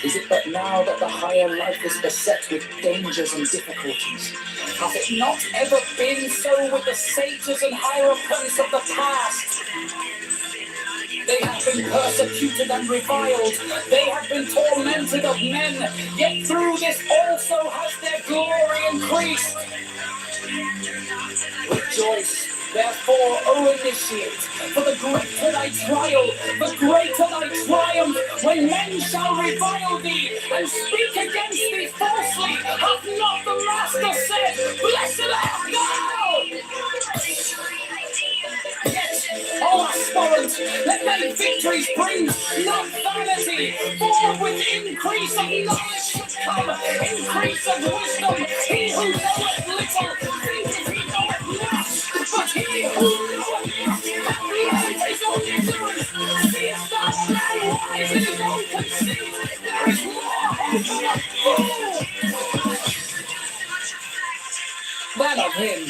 Is it but now that the higher life is beset with dangers and difficulties? Hath it not ever been so with the sages and hierophants of the past? They have been persecuted and reviled. They have been tormented of men. Yet through this also has their glory increased. Rejoice, therefore, O initiate, for the greater thy trial, the greater thy triumph, when men shall revile thee and speak against thee falsely. Hath not the Master said, Blessed art thou? Yes, O aspirant, let thy victories bring not vanity, for with increase of knowledge should come increase of wisdom. He who knoweth little thinketh he knoweth much, but he who knoweth much hath his own ignorance. Seest thou a man wise in his own conceit? There is more hope for a fool than of him.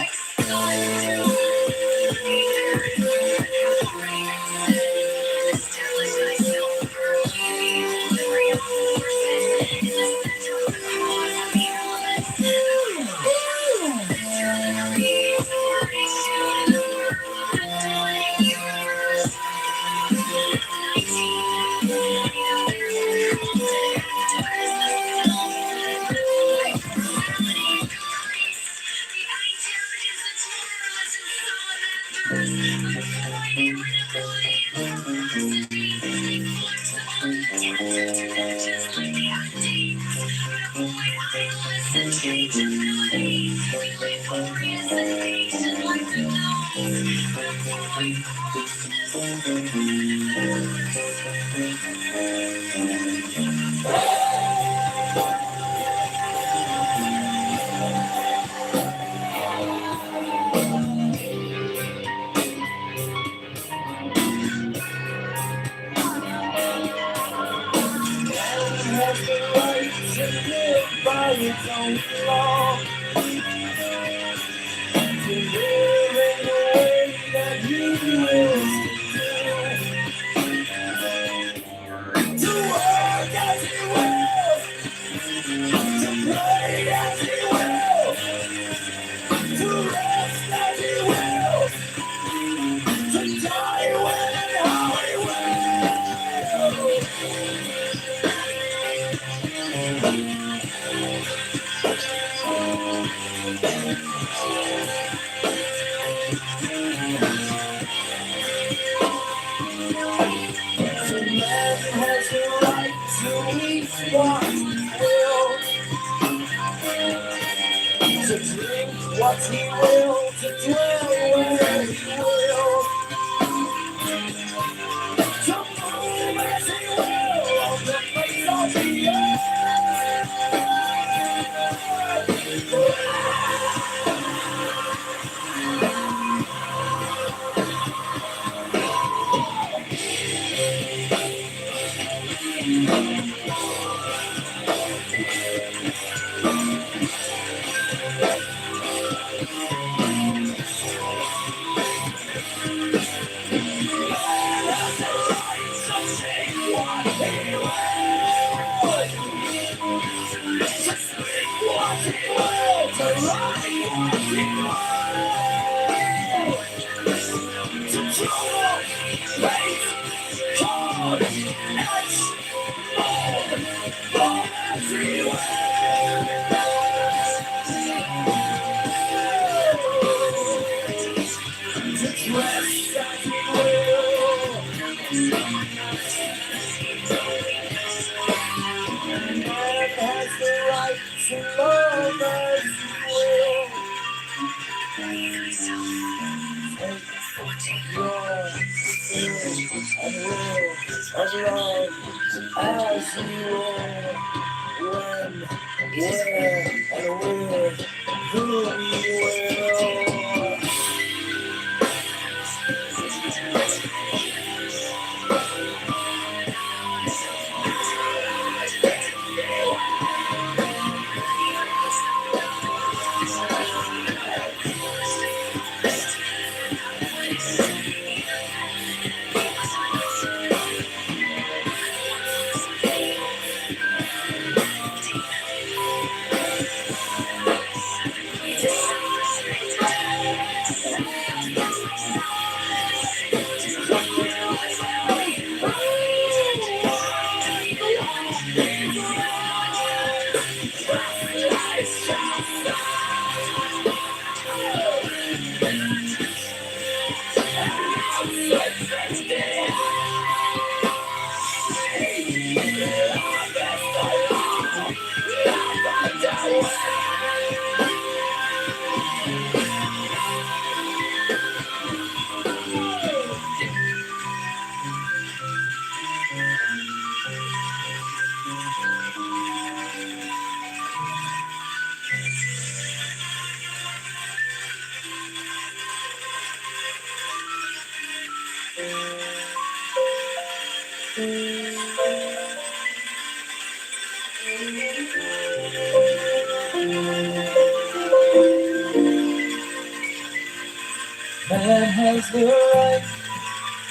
Man has the right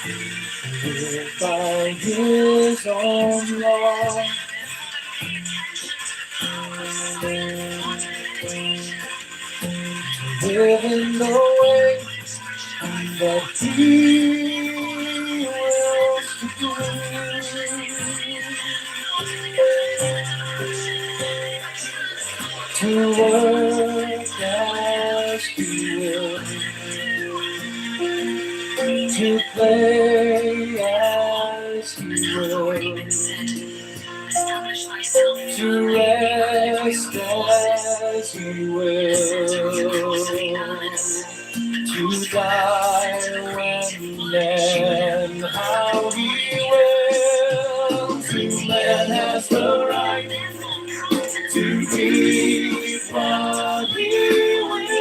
to live by his own law. Live in the way that he wills to do. To work as he will. To play as he will. To rest as he will. To die when and how he will. To man has the right to be what he will.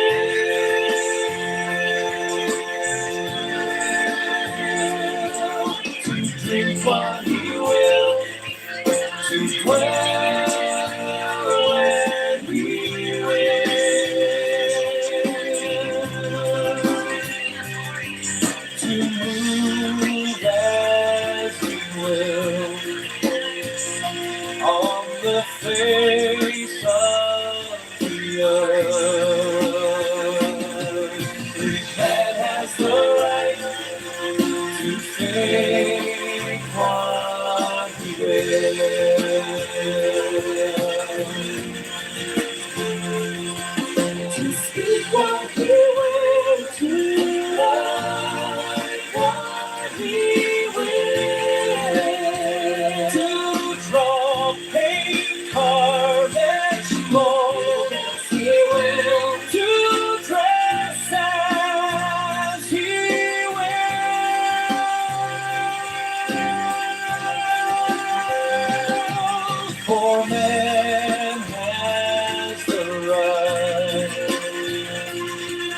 To drink what he will. To dwell when he will. To move as he will on the face of the earth. Each man has the right to think what he will. To speak what he will, to write what he will, to draw, paint, carve, and mold as he will, to dress as he will. For man has the right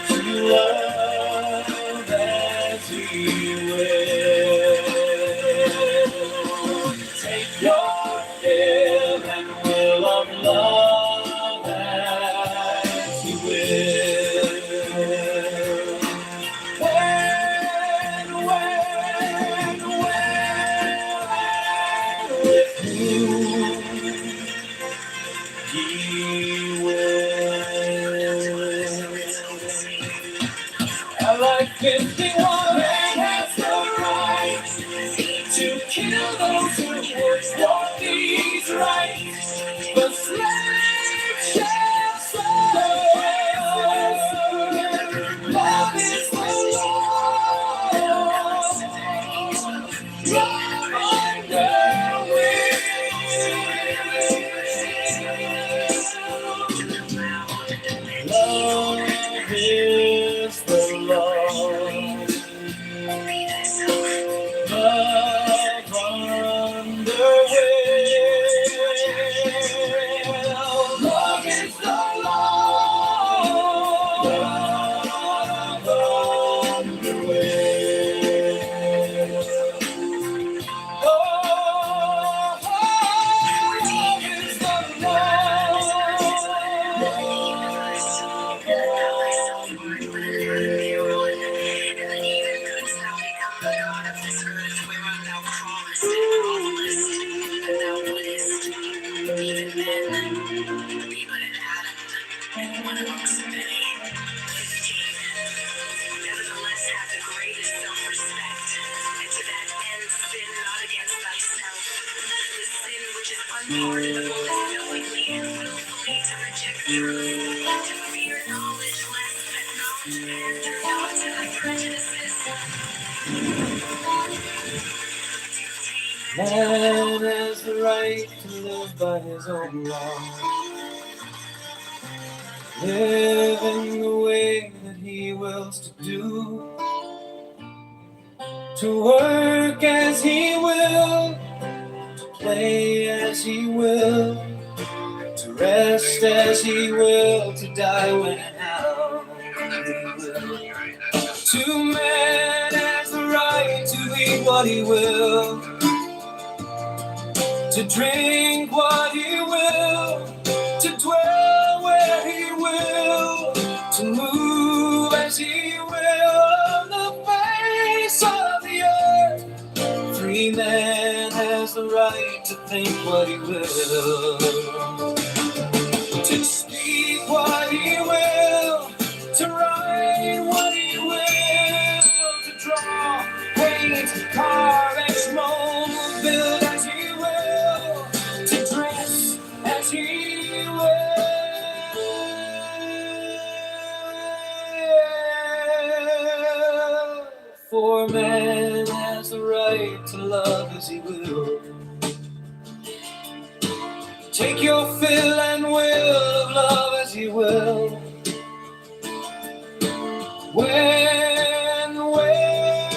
to love as he will. Take your fill and will of love as he will. When, with whom he will. I like 51 has the right to kill those who would walk these rights. the slave shall serve. Love is the man has the right to live by his own law, live in the way that he wills to do, to work as he will, to play as he will, to rest as he will, to die when and how he will. To man has the right to eat what he will, to drink what he will, to dwell where he will, to move as he will on the face of the earth. Free man has the right to think what he will, to speak what he will, to write what he will, to draw, paint, carve, and mold, build as he will, to dress as he will. For man has the right to love as he will. Take your fill and will of love as he will. When, where,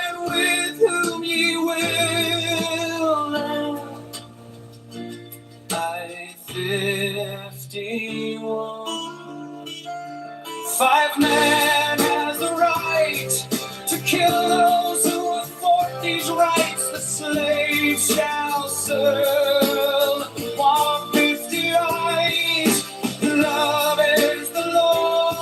and with whom ye will. I-51. 5 man has the right to kill those who will thwart these rights. The slave shall serve. 150 eyes. Love is the Lord.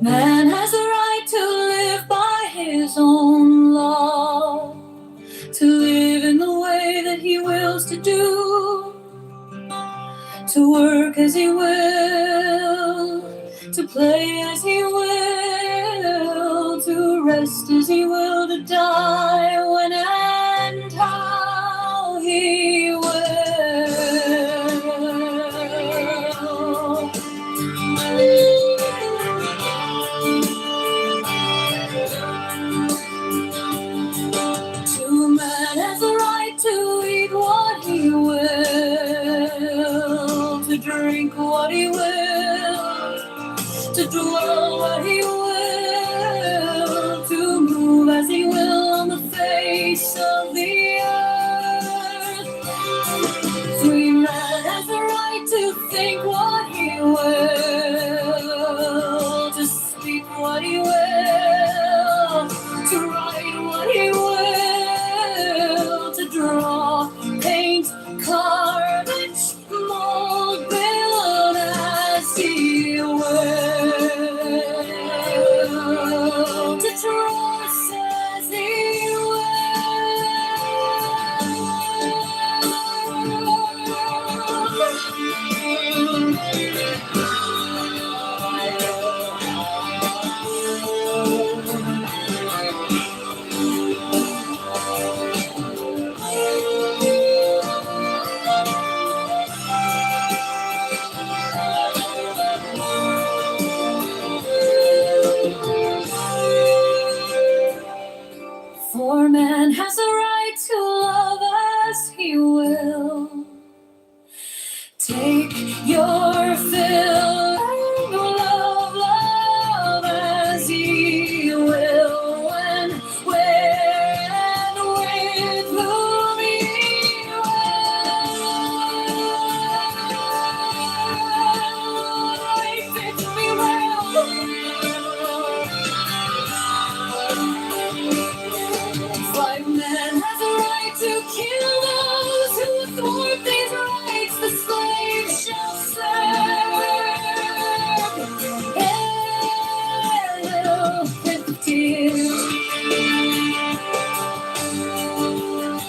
Man has a right to live by his own law, to live in the way that he wills to do, to work as he will, to play as he will, to rest as he will, to die when and how he will. To man has a right to eat what he will, to drink what he will, to dwell what he will, to move as he will on the face of the earth. Free man has the right to think what he will, to speak what he will, to write what he will, has a right to love as he will. Take your fill and love as he will. When, with whom he will. If it be well. White man has a right to kill those who thwart these rights. The slave shall serve. Hell 50.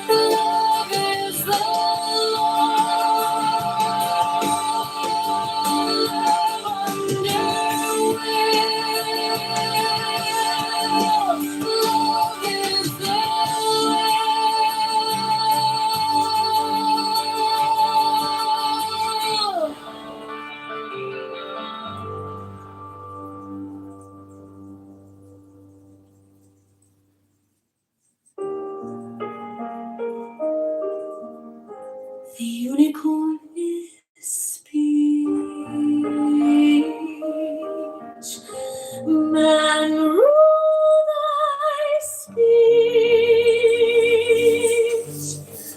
Love is the law. Love under will. Love is the law. The unicorn is speech. Man, rule thy speech.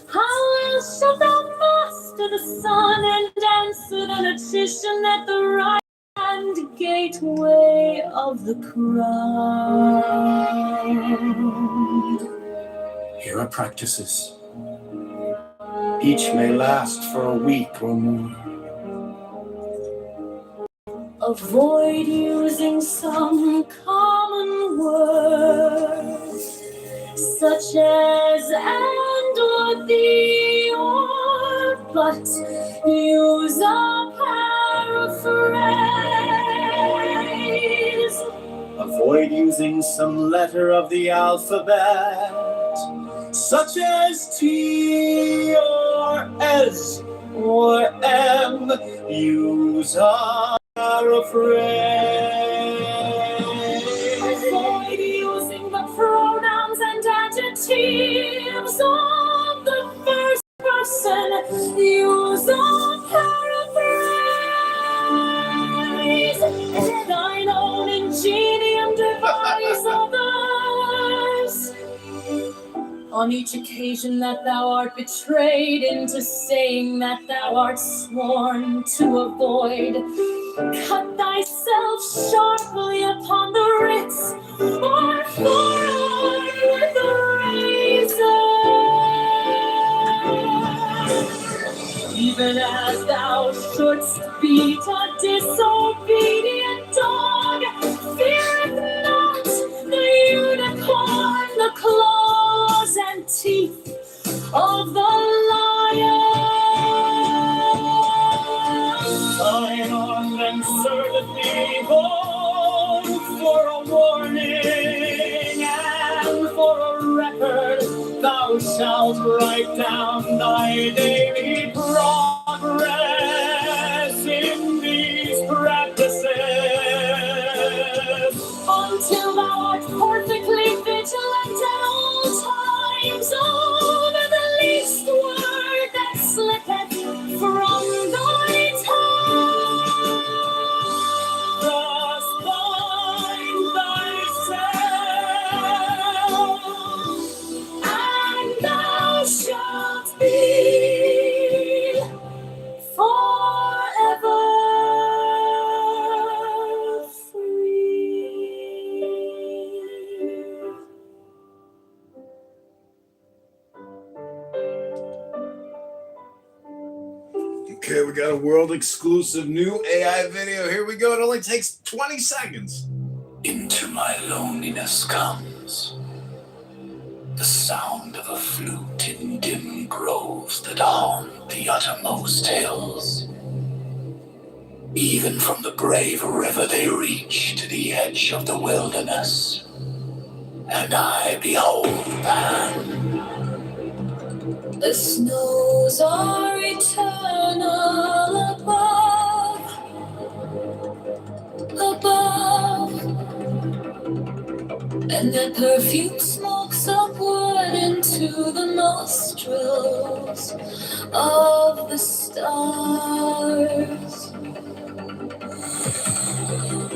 How else shalt thou master the sun and answer the logician at the right hand gateway of the crown? Here are practices. Each may last for a week or more. Avoid using some common words, such as and or the or, but use a paraphrase. Avoid using some letter of the alphabet, such as T or S or M. Use a paraphrase. Avoid using the pronouns and adjectives of the first person. Use a paraphrase. Thine own ingenium devise others. On each occasion that thou art betrayed into saying that thou art sworn to avoid, cut thyself sharply upon the wrist or forearm with a razor. Even as thou shouldst beat a disobedient dog, feareth not the unicorn, the claws and teeth of the lion. Thine arm then serveth thee both for a warning and for a record. Thou shalt write down thy daily progress in these practices. Until thou art perfectly vigilant at all times over the least word that slippeth from thy tongue. Thus bind thyself, And thou shalt be forever free. Okay, we got a world exclusive new AI video. Here we go. It only takes 20 seconds. Into my loneliness comes the sound of a flute in dim groves that haunt the uttermost hills. Even from the brave river they reach to the edge of the wilderness. And I behold Pan. The snows are eternal above, and their perfume smokes upward born into the nostrils of the stars.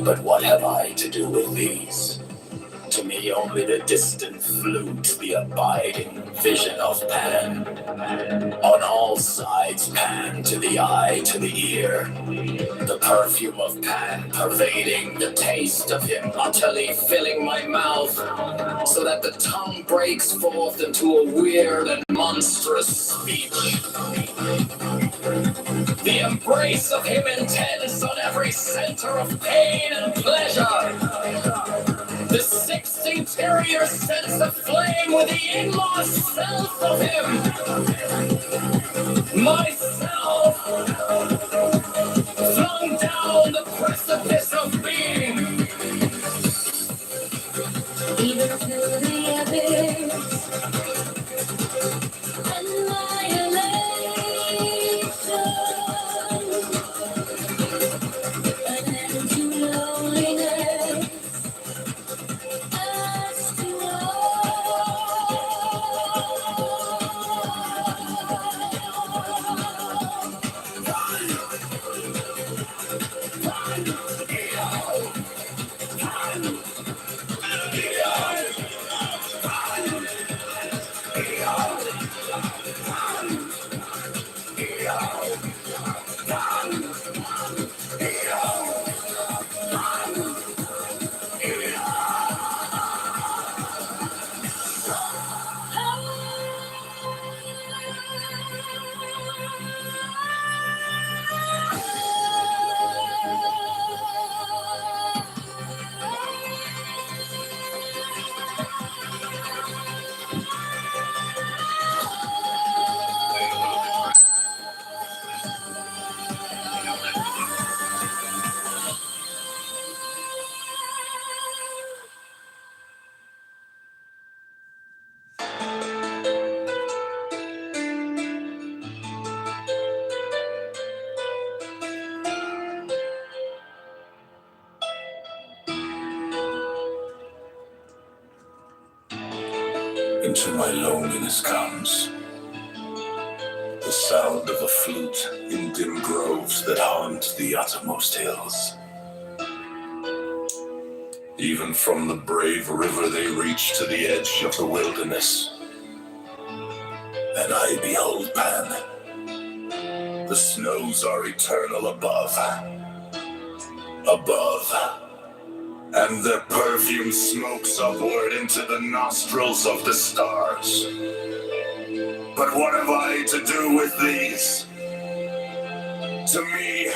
But what have I to do with these? To me only the distant flute, the abiding vision of Pan. On all sides Pan, to the eye, to the ear. The perfume of Pan pervading, the taste of him utterly filling my mouth, so that the tongue breaks forth into a weird and monstrous speech. The embrace of him intense on every center of pain and pleasure. The sixth interior sense aflame with the inmost self of him. Myself, flung down the precipice of being. Even to the abyss, annihilation, an end to loneliness, as to Into my loneliness comes the sound of a flute in dim groves that haunt the uttermost hills. Even from the brave river they reach to the edge of the wilderness. And I behold Pan. The snows are eternal above. And their perfume smokes upward into the nostrils of the stars. But what have I to do with these? To me,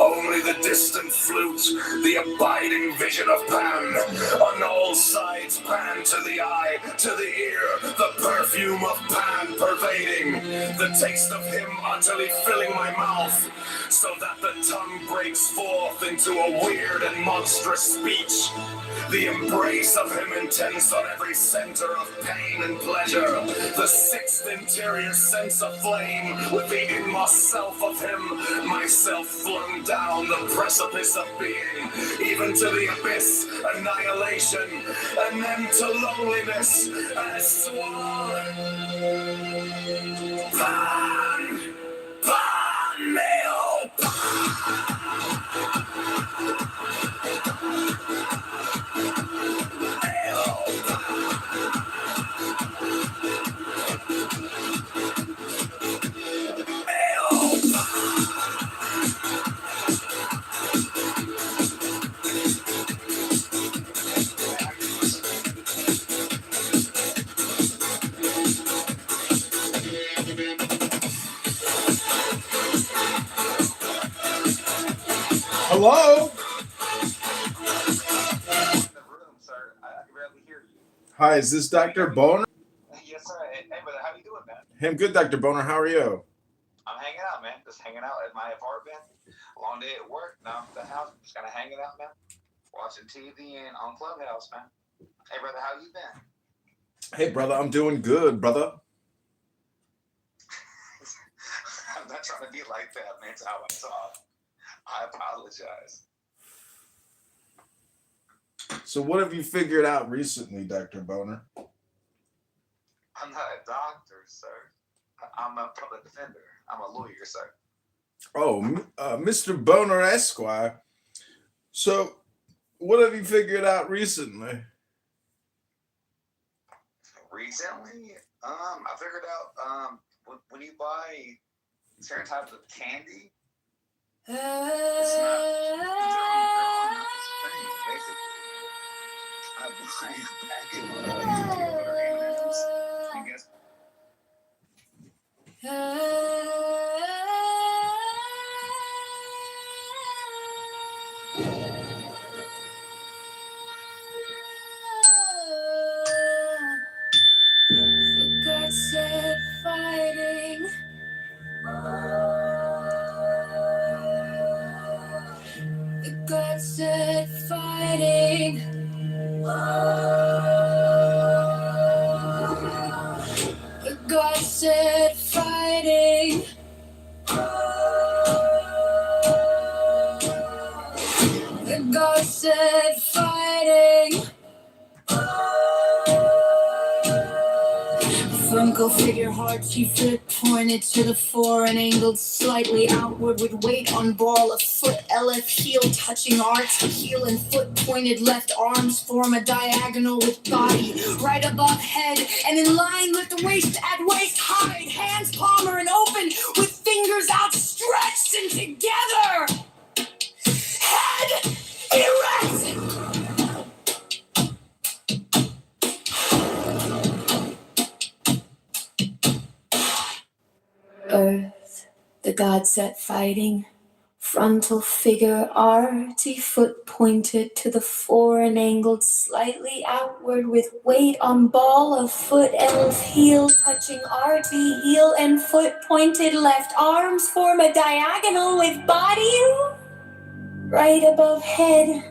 only the distant flute, the abiding vision of Pan. On all sides, Pan to the eye, to the ear, the perfume of Pan pervading, the taste of him utterly filling my mouth, so that the tongue breaks forth into a weird and monstrous speech. The embrace of him intense on every center of pain and pleasure. The sixth interior sense aflame with the inmost self of him. Myself flung down the precipice of being, even to the abyss, annihilation, and then to loneliness as swan. Pan, Pan, male, Hello? Hi, is this Dr. Boner? Yes, sir. Hey, brother, how you doing, man? Hey, I'm good, Dr. Boner. How are you? I'm hanging out, man. Just hanging out at my apartment. Long day at work. Now at the house. Just kind of hanging out, man. Watching TV and on Clubhouse, man. Hey, brother, how you been? Hey, brother, I'm doing good, brother. I'm not trying to be like that, man. It's how I talk. I apologize. So what have you figured out recently, Dr. Boner? I'm not a doctor, sir. I'm a public defender. I'm a lawyer, sir. Oh, Mr. Boner Esquire. So, what have you figured out recently? Recently, I figured out when you buy certain types of candy, it's not they're all not the same. Basically, I buy a packet of Kitover M&Ms, and guess For God's sake, fighting. The God said fighting. The God said fighting. The God said fighting. Franco figure hard, she flip pointed to the fore and angled slightly outward with weight on ball of foot, LF heel touching arch, heel and foot pointed left arms form a diagonal with body right above head and in line with the waist at waist height, hands palmer and open with fingers outstretched and together, head erect. Earth, the god set fighting, frontal figure arty, foot pointed to the fore and angled slightly outward with weight on ball of foot, elf heel touching arty, heel and foot pointed left arms form a diagonal with body right above head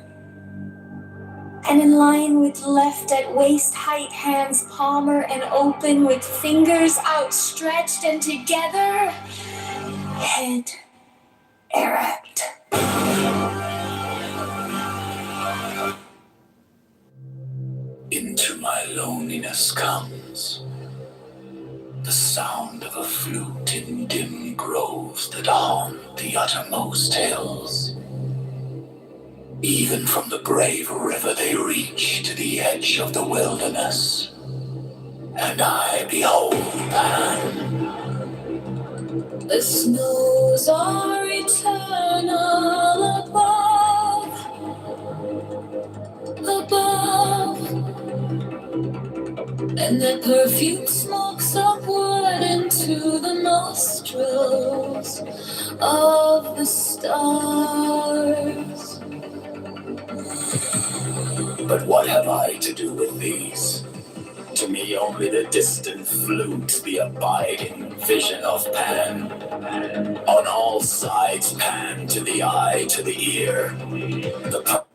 and in line with left at waist height, hands palmer and open with fingers outstretched and together, head erect. Into my loneliness comes the sound of a flute in dim groves that haunt the uttermost hills. Even from the brave river they reach to the edge of the wilderness, and I behold Pan. The snows are eternal above, and the perfume smokes upward into the nostrils of the stars. But what have I to do with these? To me only the distant flute, the abiding vision of Pan. On all sides Pan, to the eye, to the ear. The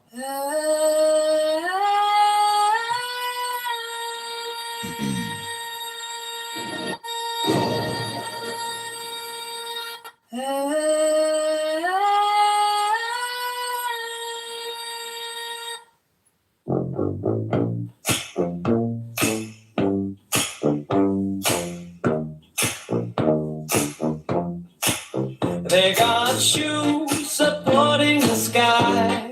They got shoes supporting the sky,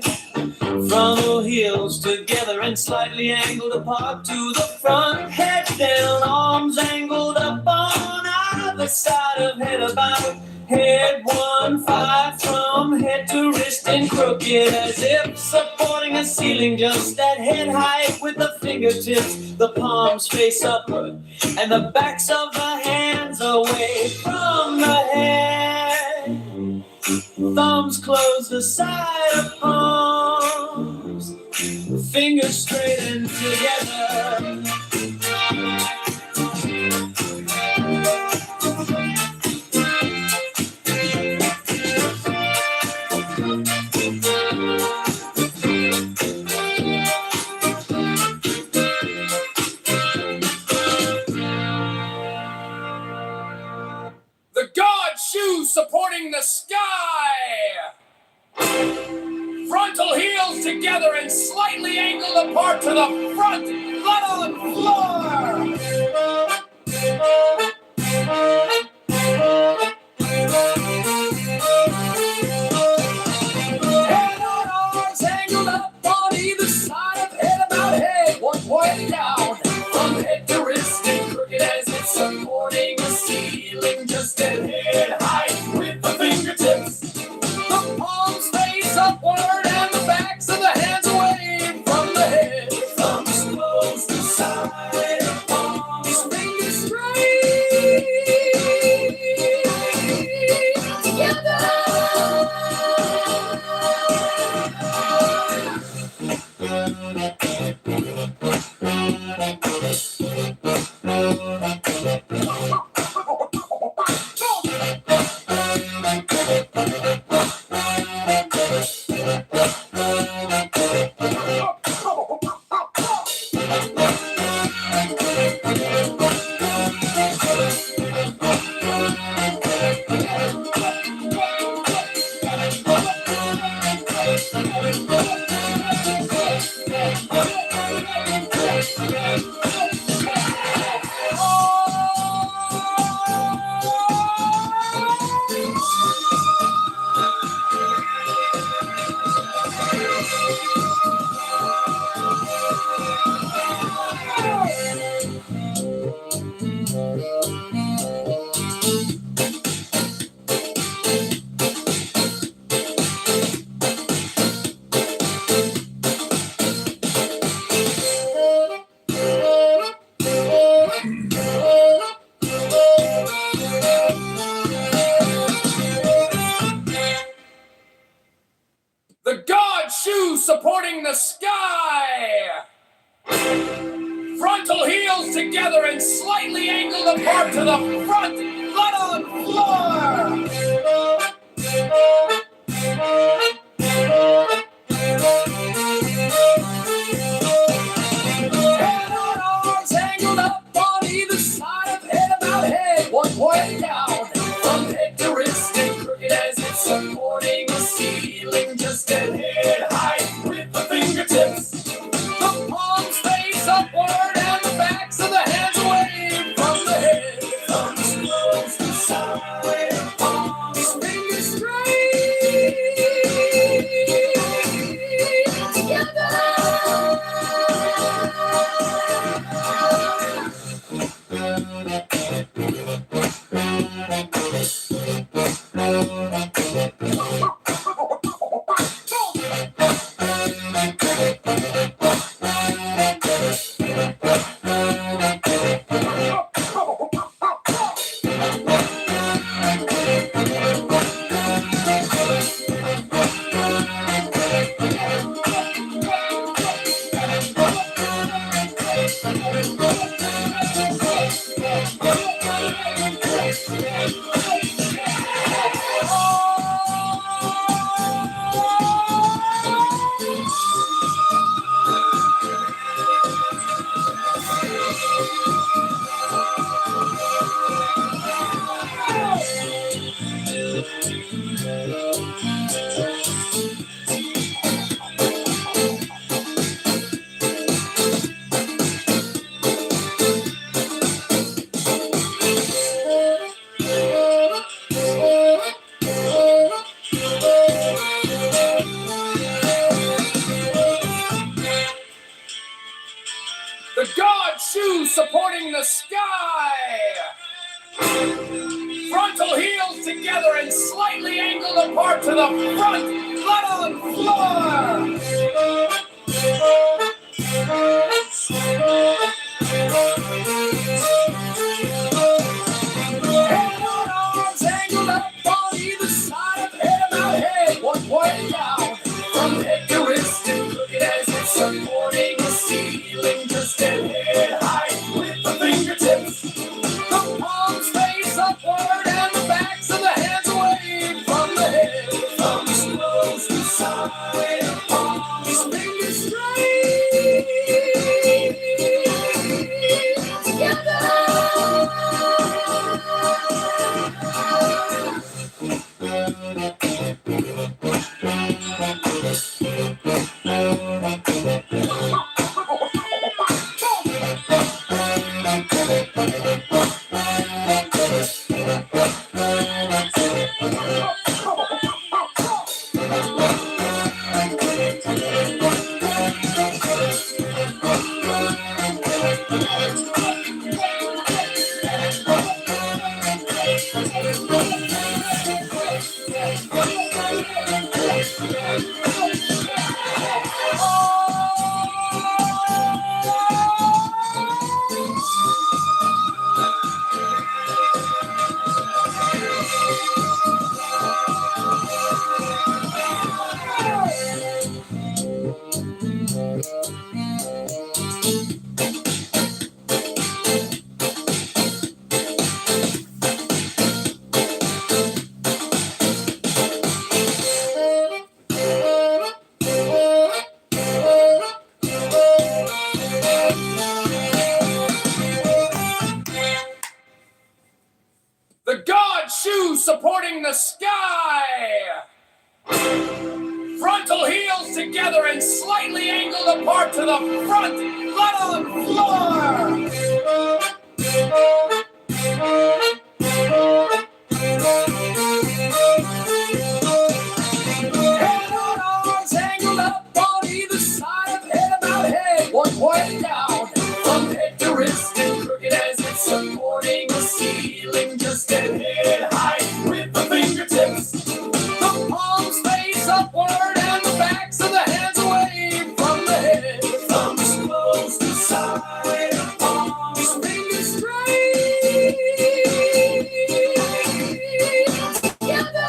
frontal heels together and slightly angled apart to the front, head down, arms angled up on either side of head about, head 1-5 from head to wrist and crooked as if supporting a ceiling just at head height with the fingertips, the palms face upward and the backs of the hands away from the head. Thumbs close the side of palms, fingers straightened together. The God shoes supporting the sky. Frontal heels together and slightly angled apart to the front, butt on floor. Head on arms angled up on either side of head about head, one point down. From head to wrist and crooked as it's supporting the ceiling, just at head height with the fingertips. The palms face upward and the backs of the hands away from the head. Thumbs close to side, palms fingers straight together. The God shoe supporting the sky. Frontal heels together and slightly angled apart to the front. Flat on floor. Head on arms angled up on either side of head about head, one point down. From head to wrist and crooked as it's supporting the ceiling, just at head height with the fingertips. The palms face upward and the backs of the hands away from the head. Thumbs close to side, palms fingers straight together. The God shoe supporting the sky. Frontal heels together and slightly angled apart to the front. Flat on floor. Head on arms angled up on either side of head about head, one point down. From head to wrist and crooked as it's supporting the ceiling, just at head height with the fingertips. The palms face upward and the backs of the hands away from the head. Thumbs close to side, palms shoes supporting the sky. Frontal heels together and slightly angled apart to the front. Butt on floor. Head on arms angled up on either side of head about head. One point down from head to wrist and crooked as it's supporting the ceiling. Just at head height with the fingertips. The palms face upward and the backs of the hands away from the head. Thumbs close to side, palms fingers straight together.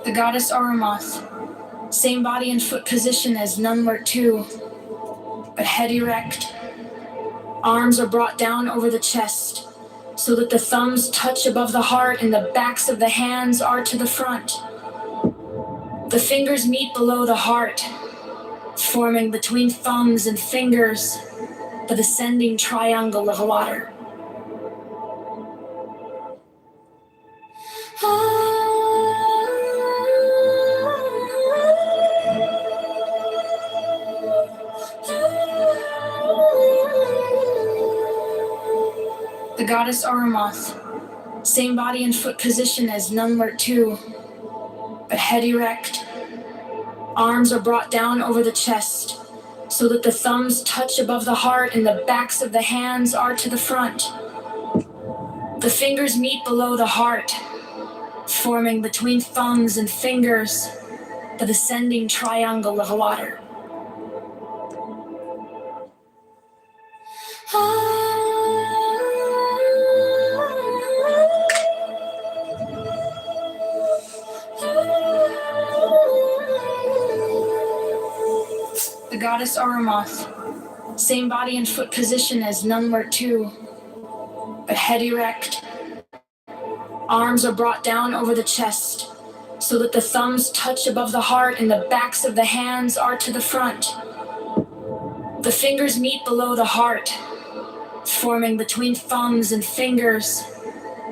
The goddess Auramoth, same body and foot position as Nunlert 2, but head erect. Arms are brought down over the chest so that the thumbs touch above the heart and the backs of the hands are to the front. The fingers meet below the heart, forming between thumbs and fingers the descending triangle of water. The goddess Auramoth, same body and foot position as Nunlert 2, but head erect. Arms are brought down over the chest so that the thumbs touch above the heart and the backs of the hands are to the front. The fingers meet below the heart, forming between thumbs and fingers the descending triangle of water. The goddess Auramoth, same body and foot position as Nunlert 2, but head erect. Arms are brought down over the chest so that the thumbs touch above the heart and the backs of the hands are to the front. The fingers meet below the heart, forming between thumbs and fingers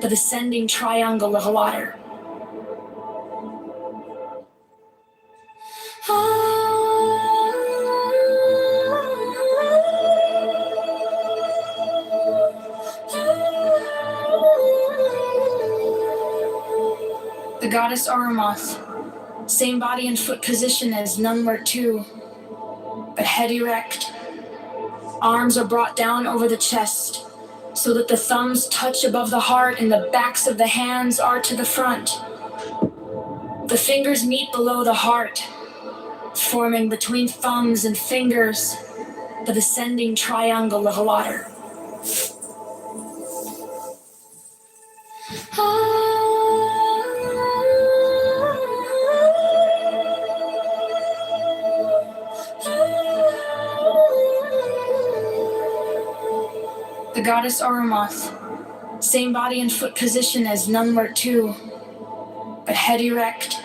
the descending triangle of water. The goddess Auramoth, same body and foot position as Nunlert 2, but head erect. Arms are brought down over the chest so that the thumbs touch above the heart and the backs of the hands are to the front. The fingers meet below the heart, forming between thumbs and fingers the descending triangle of water. The goddess Auramoth, same body and foot position as Nunlert 2, but head erect.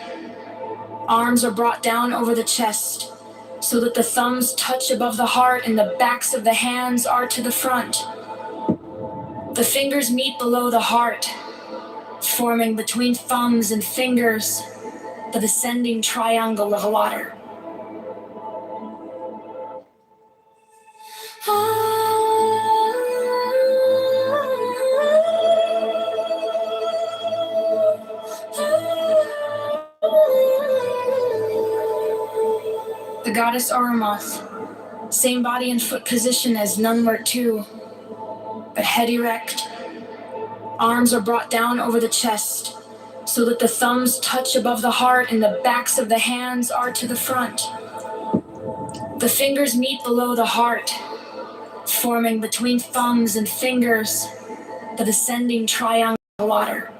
Arms are brought down over the chest so that the thumbs touch above the heart and the backs of the hands are to the front. The fingers meet below the heart, forming between thumbs and fingers the descending triangle of water. The goddess Auramoth, same body and foot position as Nunlert 2, but head erect. Arms are brought down over the chest so that the thumbs touch above the heart and the backs of the hands are to the front. The fingers meet below the heart, forming between thumbs and fingers the descending triangle of water.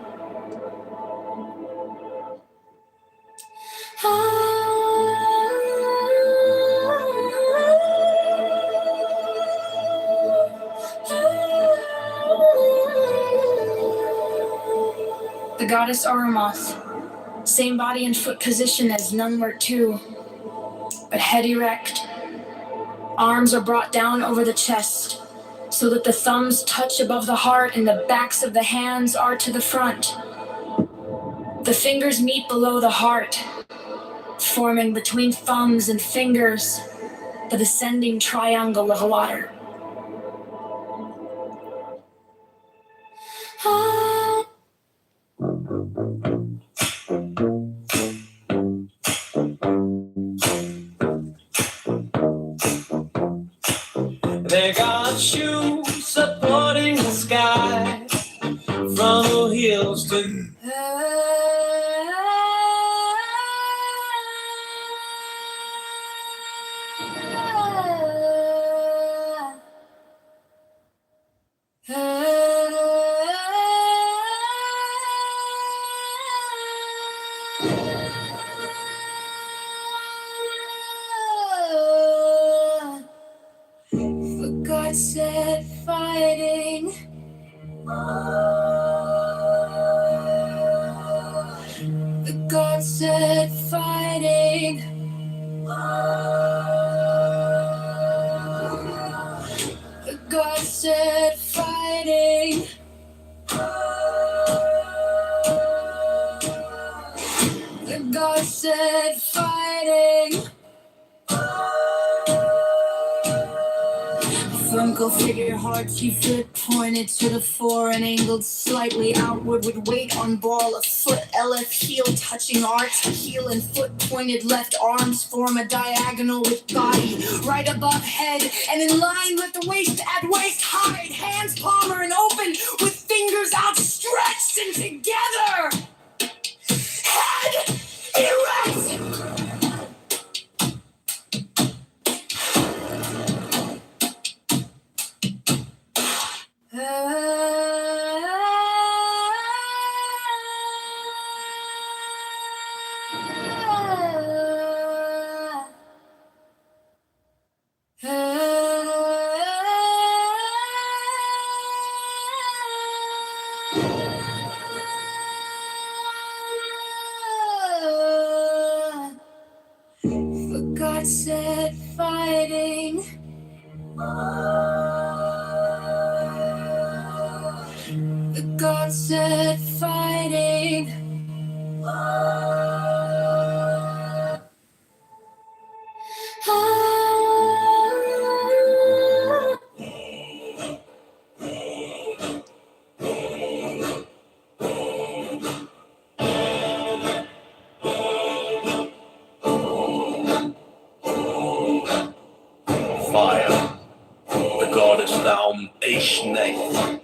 The goddess Arumoth, same body and foot position as Nunlert 2, but head erect. Arms are brought down over the chest, so that the thumbs touch above the heart and the backs of the hands are to the front. The fingers meet below the heart, forming between thumbs and fingers the descending triangle of water. They got shoes supporting the sky from the hills to For God said fighting. The God said fighting. The God said fighting. The God said fighting. Franco figure hearts, you foot pointed to the fore and angled slightly outward with weight on ball of foot. LF heel touching arch, heel and foot pointed left arms form a diagonal with body right above head and in line with the waist at waist height. Hands palmer and open with fingers outstretched and together. Head erect. For God said fighting. The God said fighting. fire. The goddess Naum Eishneth.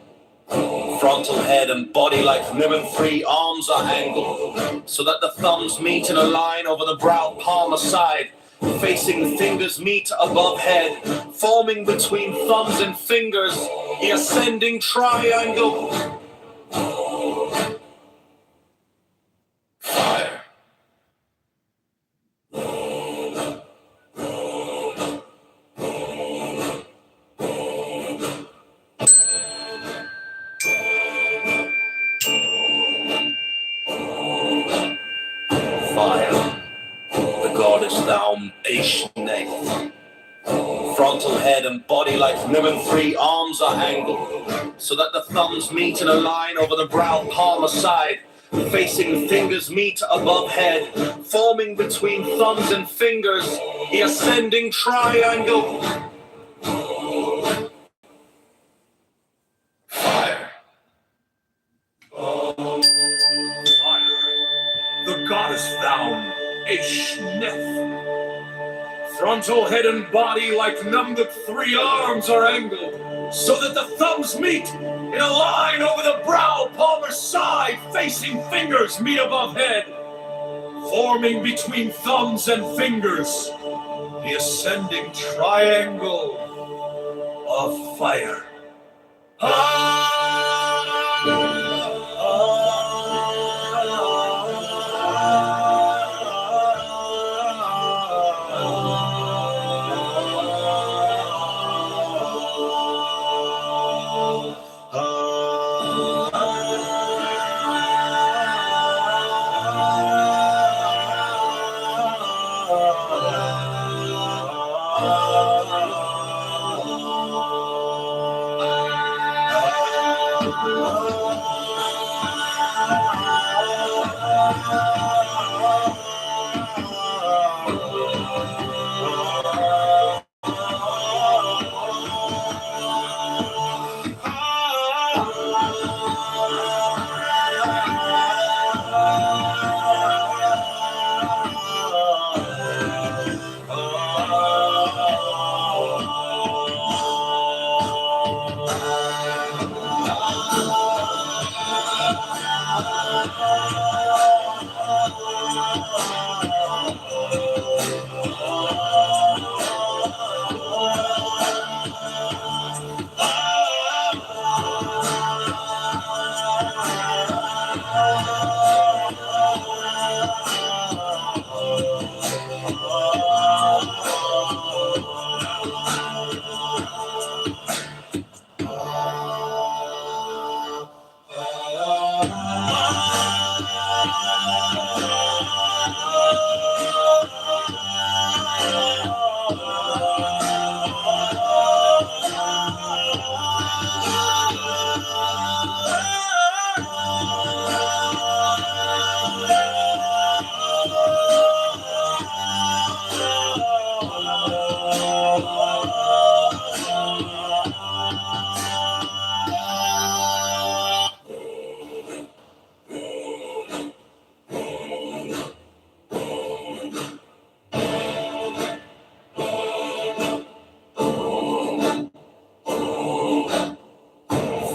Frontal head and body like lemon, three arms are angled, so that the thumbs meet in a line over the brow palm aside, facing fingers meet above head, forming between thumbs and fingers the ascending triangle. Fire. Fire. The goddess Naum Eishneth. Frontal head and body like lemon, three arms are angled, so that the thumbs meet in a line over the brow palm aside, facing fingers meet above head, forming between thumbs and fingers the ascending triangle. Fire. Fire. The goddess Naum Eishneth. Frontal head and body like numbered three arms are angled, so that the thumbs meet in a line over the brow palm side, facing fingers meet above head, forming between thumbs and fingers the ascending triangle of fire.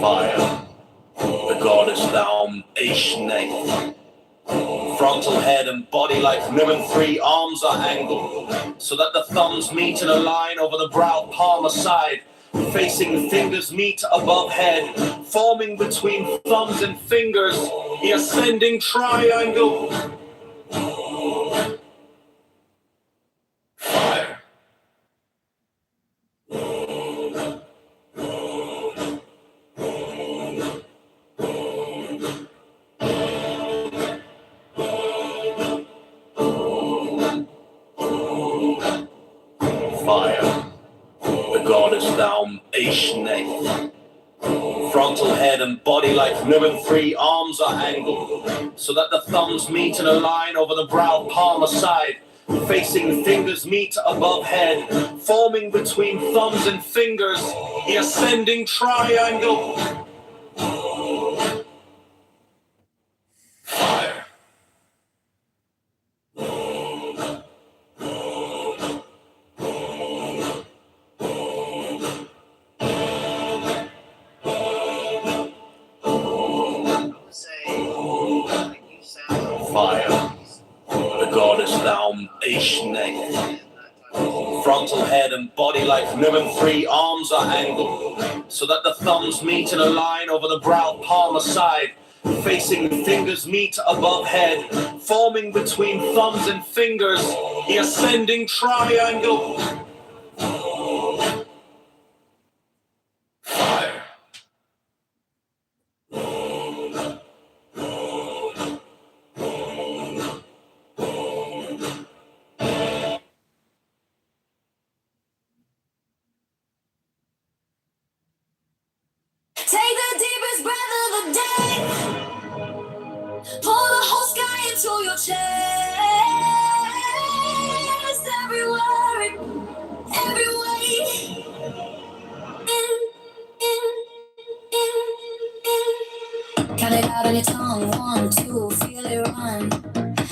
Fire, the goddess down Aishne. Frontal head and body like women, 3 arms are angled, so that the thumbs meet in a line over the brow palm aside, facing fingers meet above head, forming between thumbs and fingers the ascending triangle. Fire. Fire, the goddess down Aishne. Frontal head and body like women, 3 arms are angled, so that the thumbs meet in a line over the brow palm aside, facing fingers meet above head, forming between thumbs and fingers the ascending triangle. Fire. Fire, the goddess down Aishne. Frontal head and body like women, 3 arms are angled, so that the thumbs meet in a line over the brow palm aside, facing fingers meet above head, forming between thumbs and fingers the ascending triangle. Fire. Take the deepest breath of the day. Pull the whole sky into your chest. Every word, every way. In. Count it out on your tongue. 1, 2, feel it run.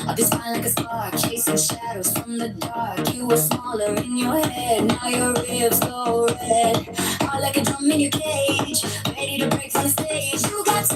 I'll be flying like a spark, chasing shadows from the dark. You were smaller in your head, now your ribs go red. Heart like a drum in your cage, ready to break from the stage. You got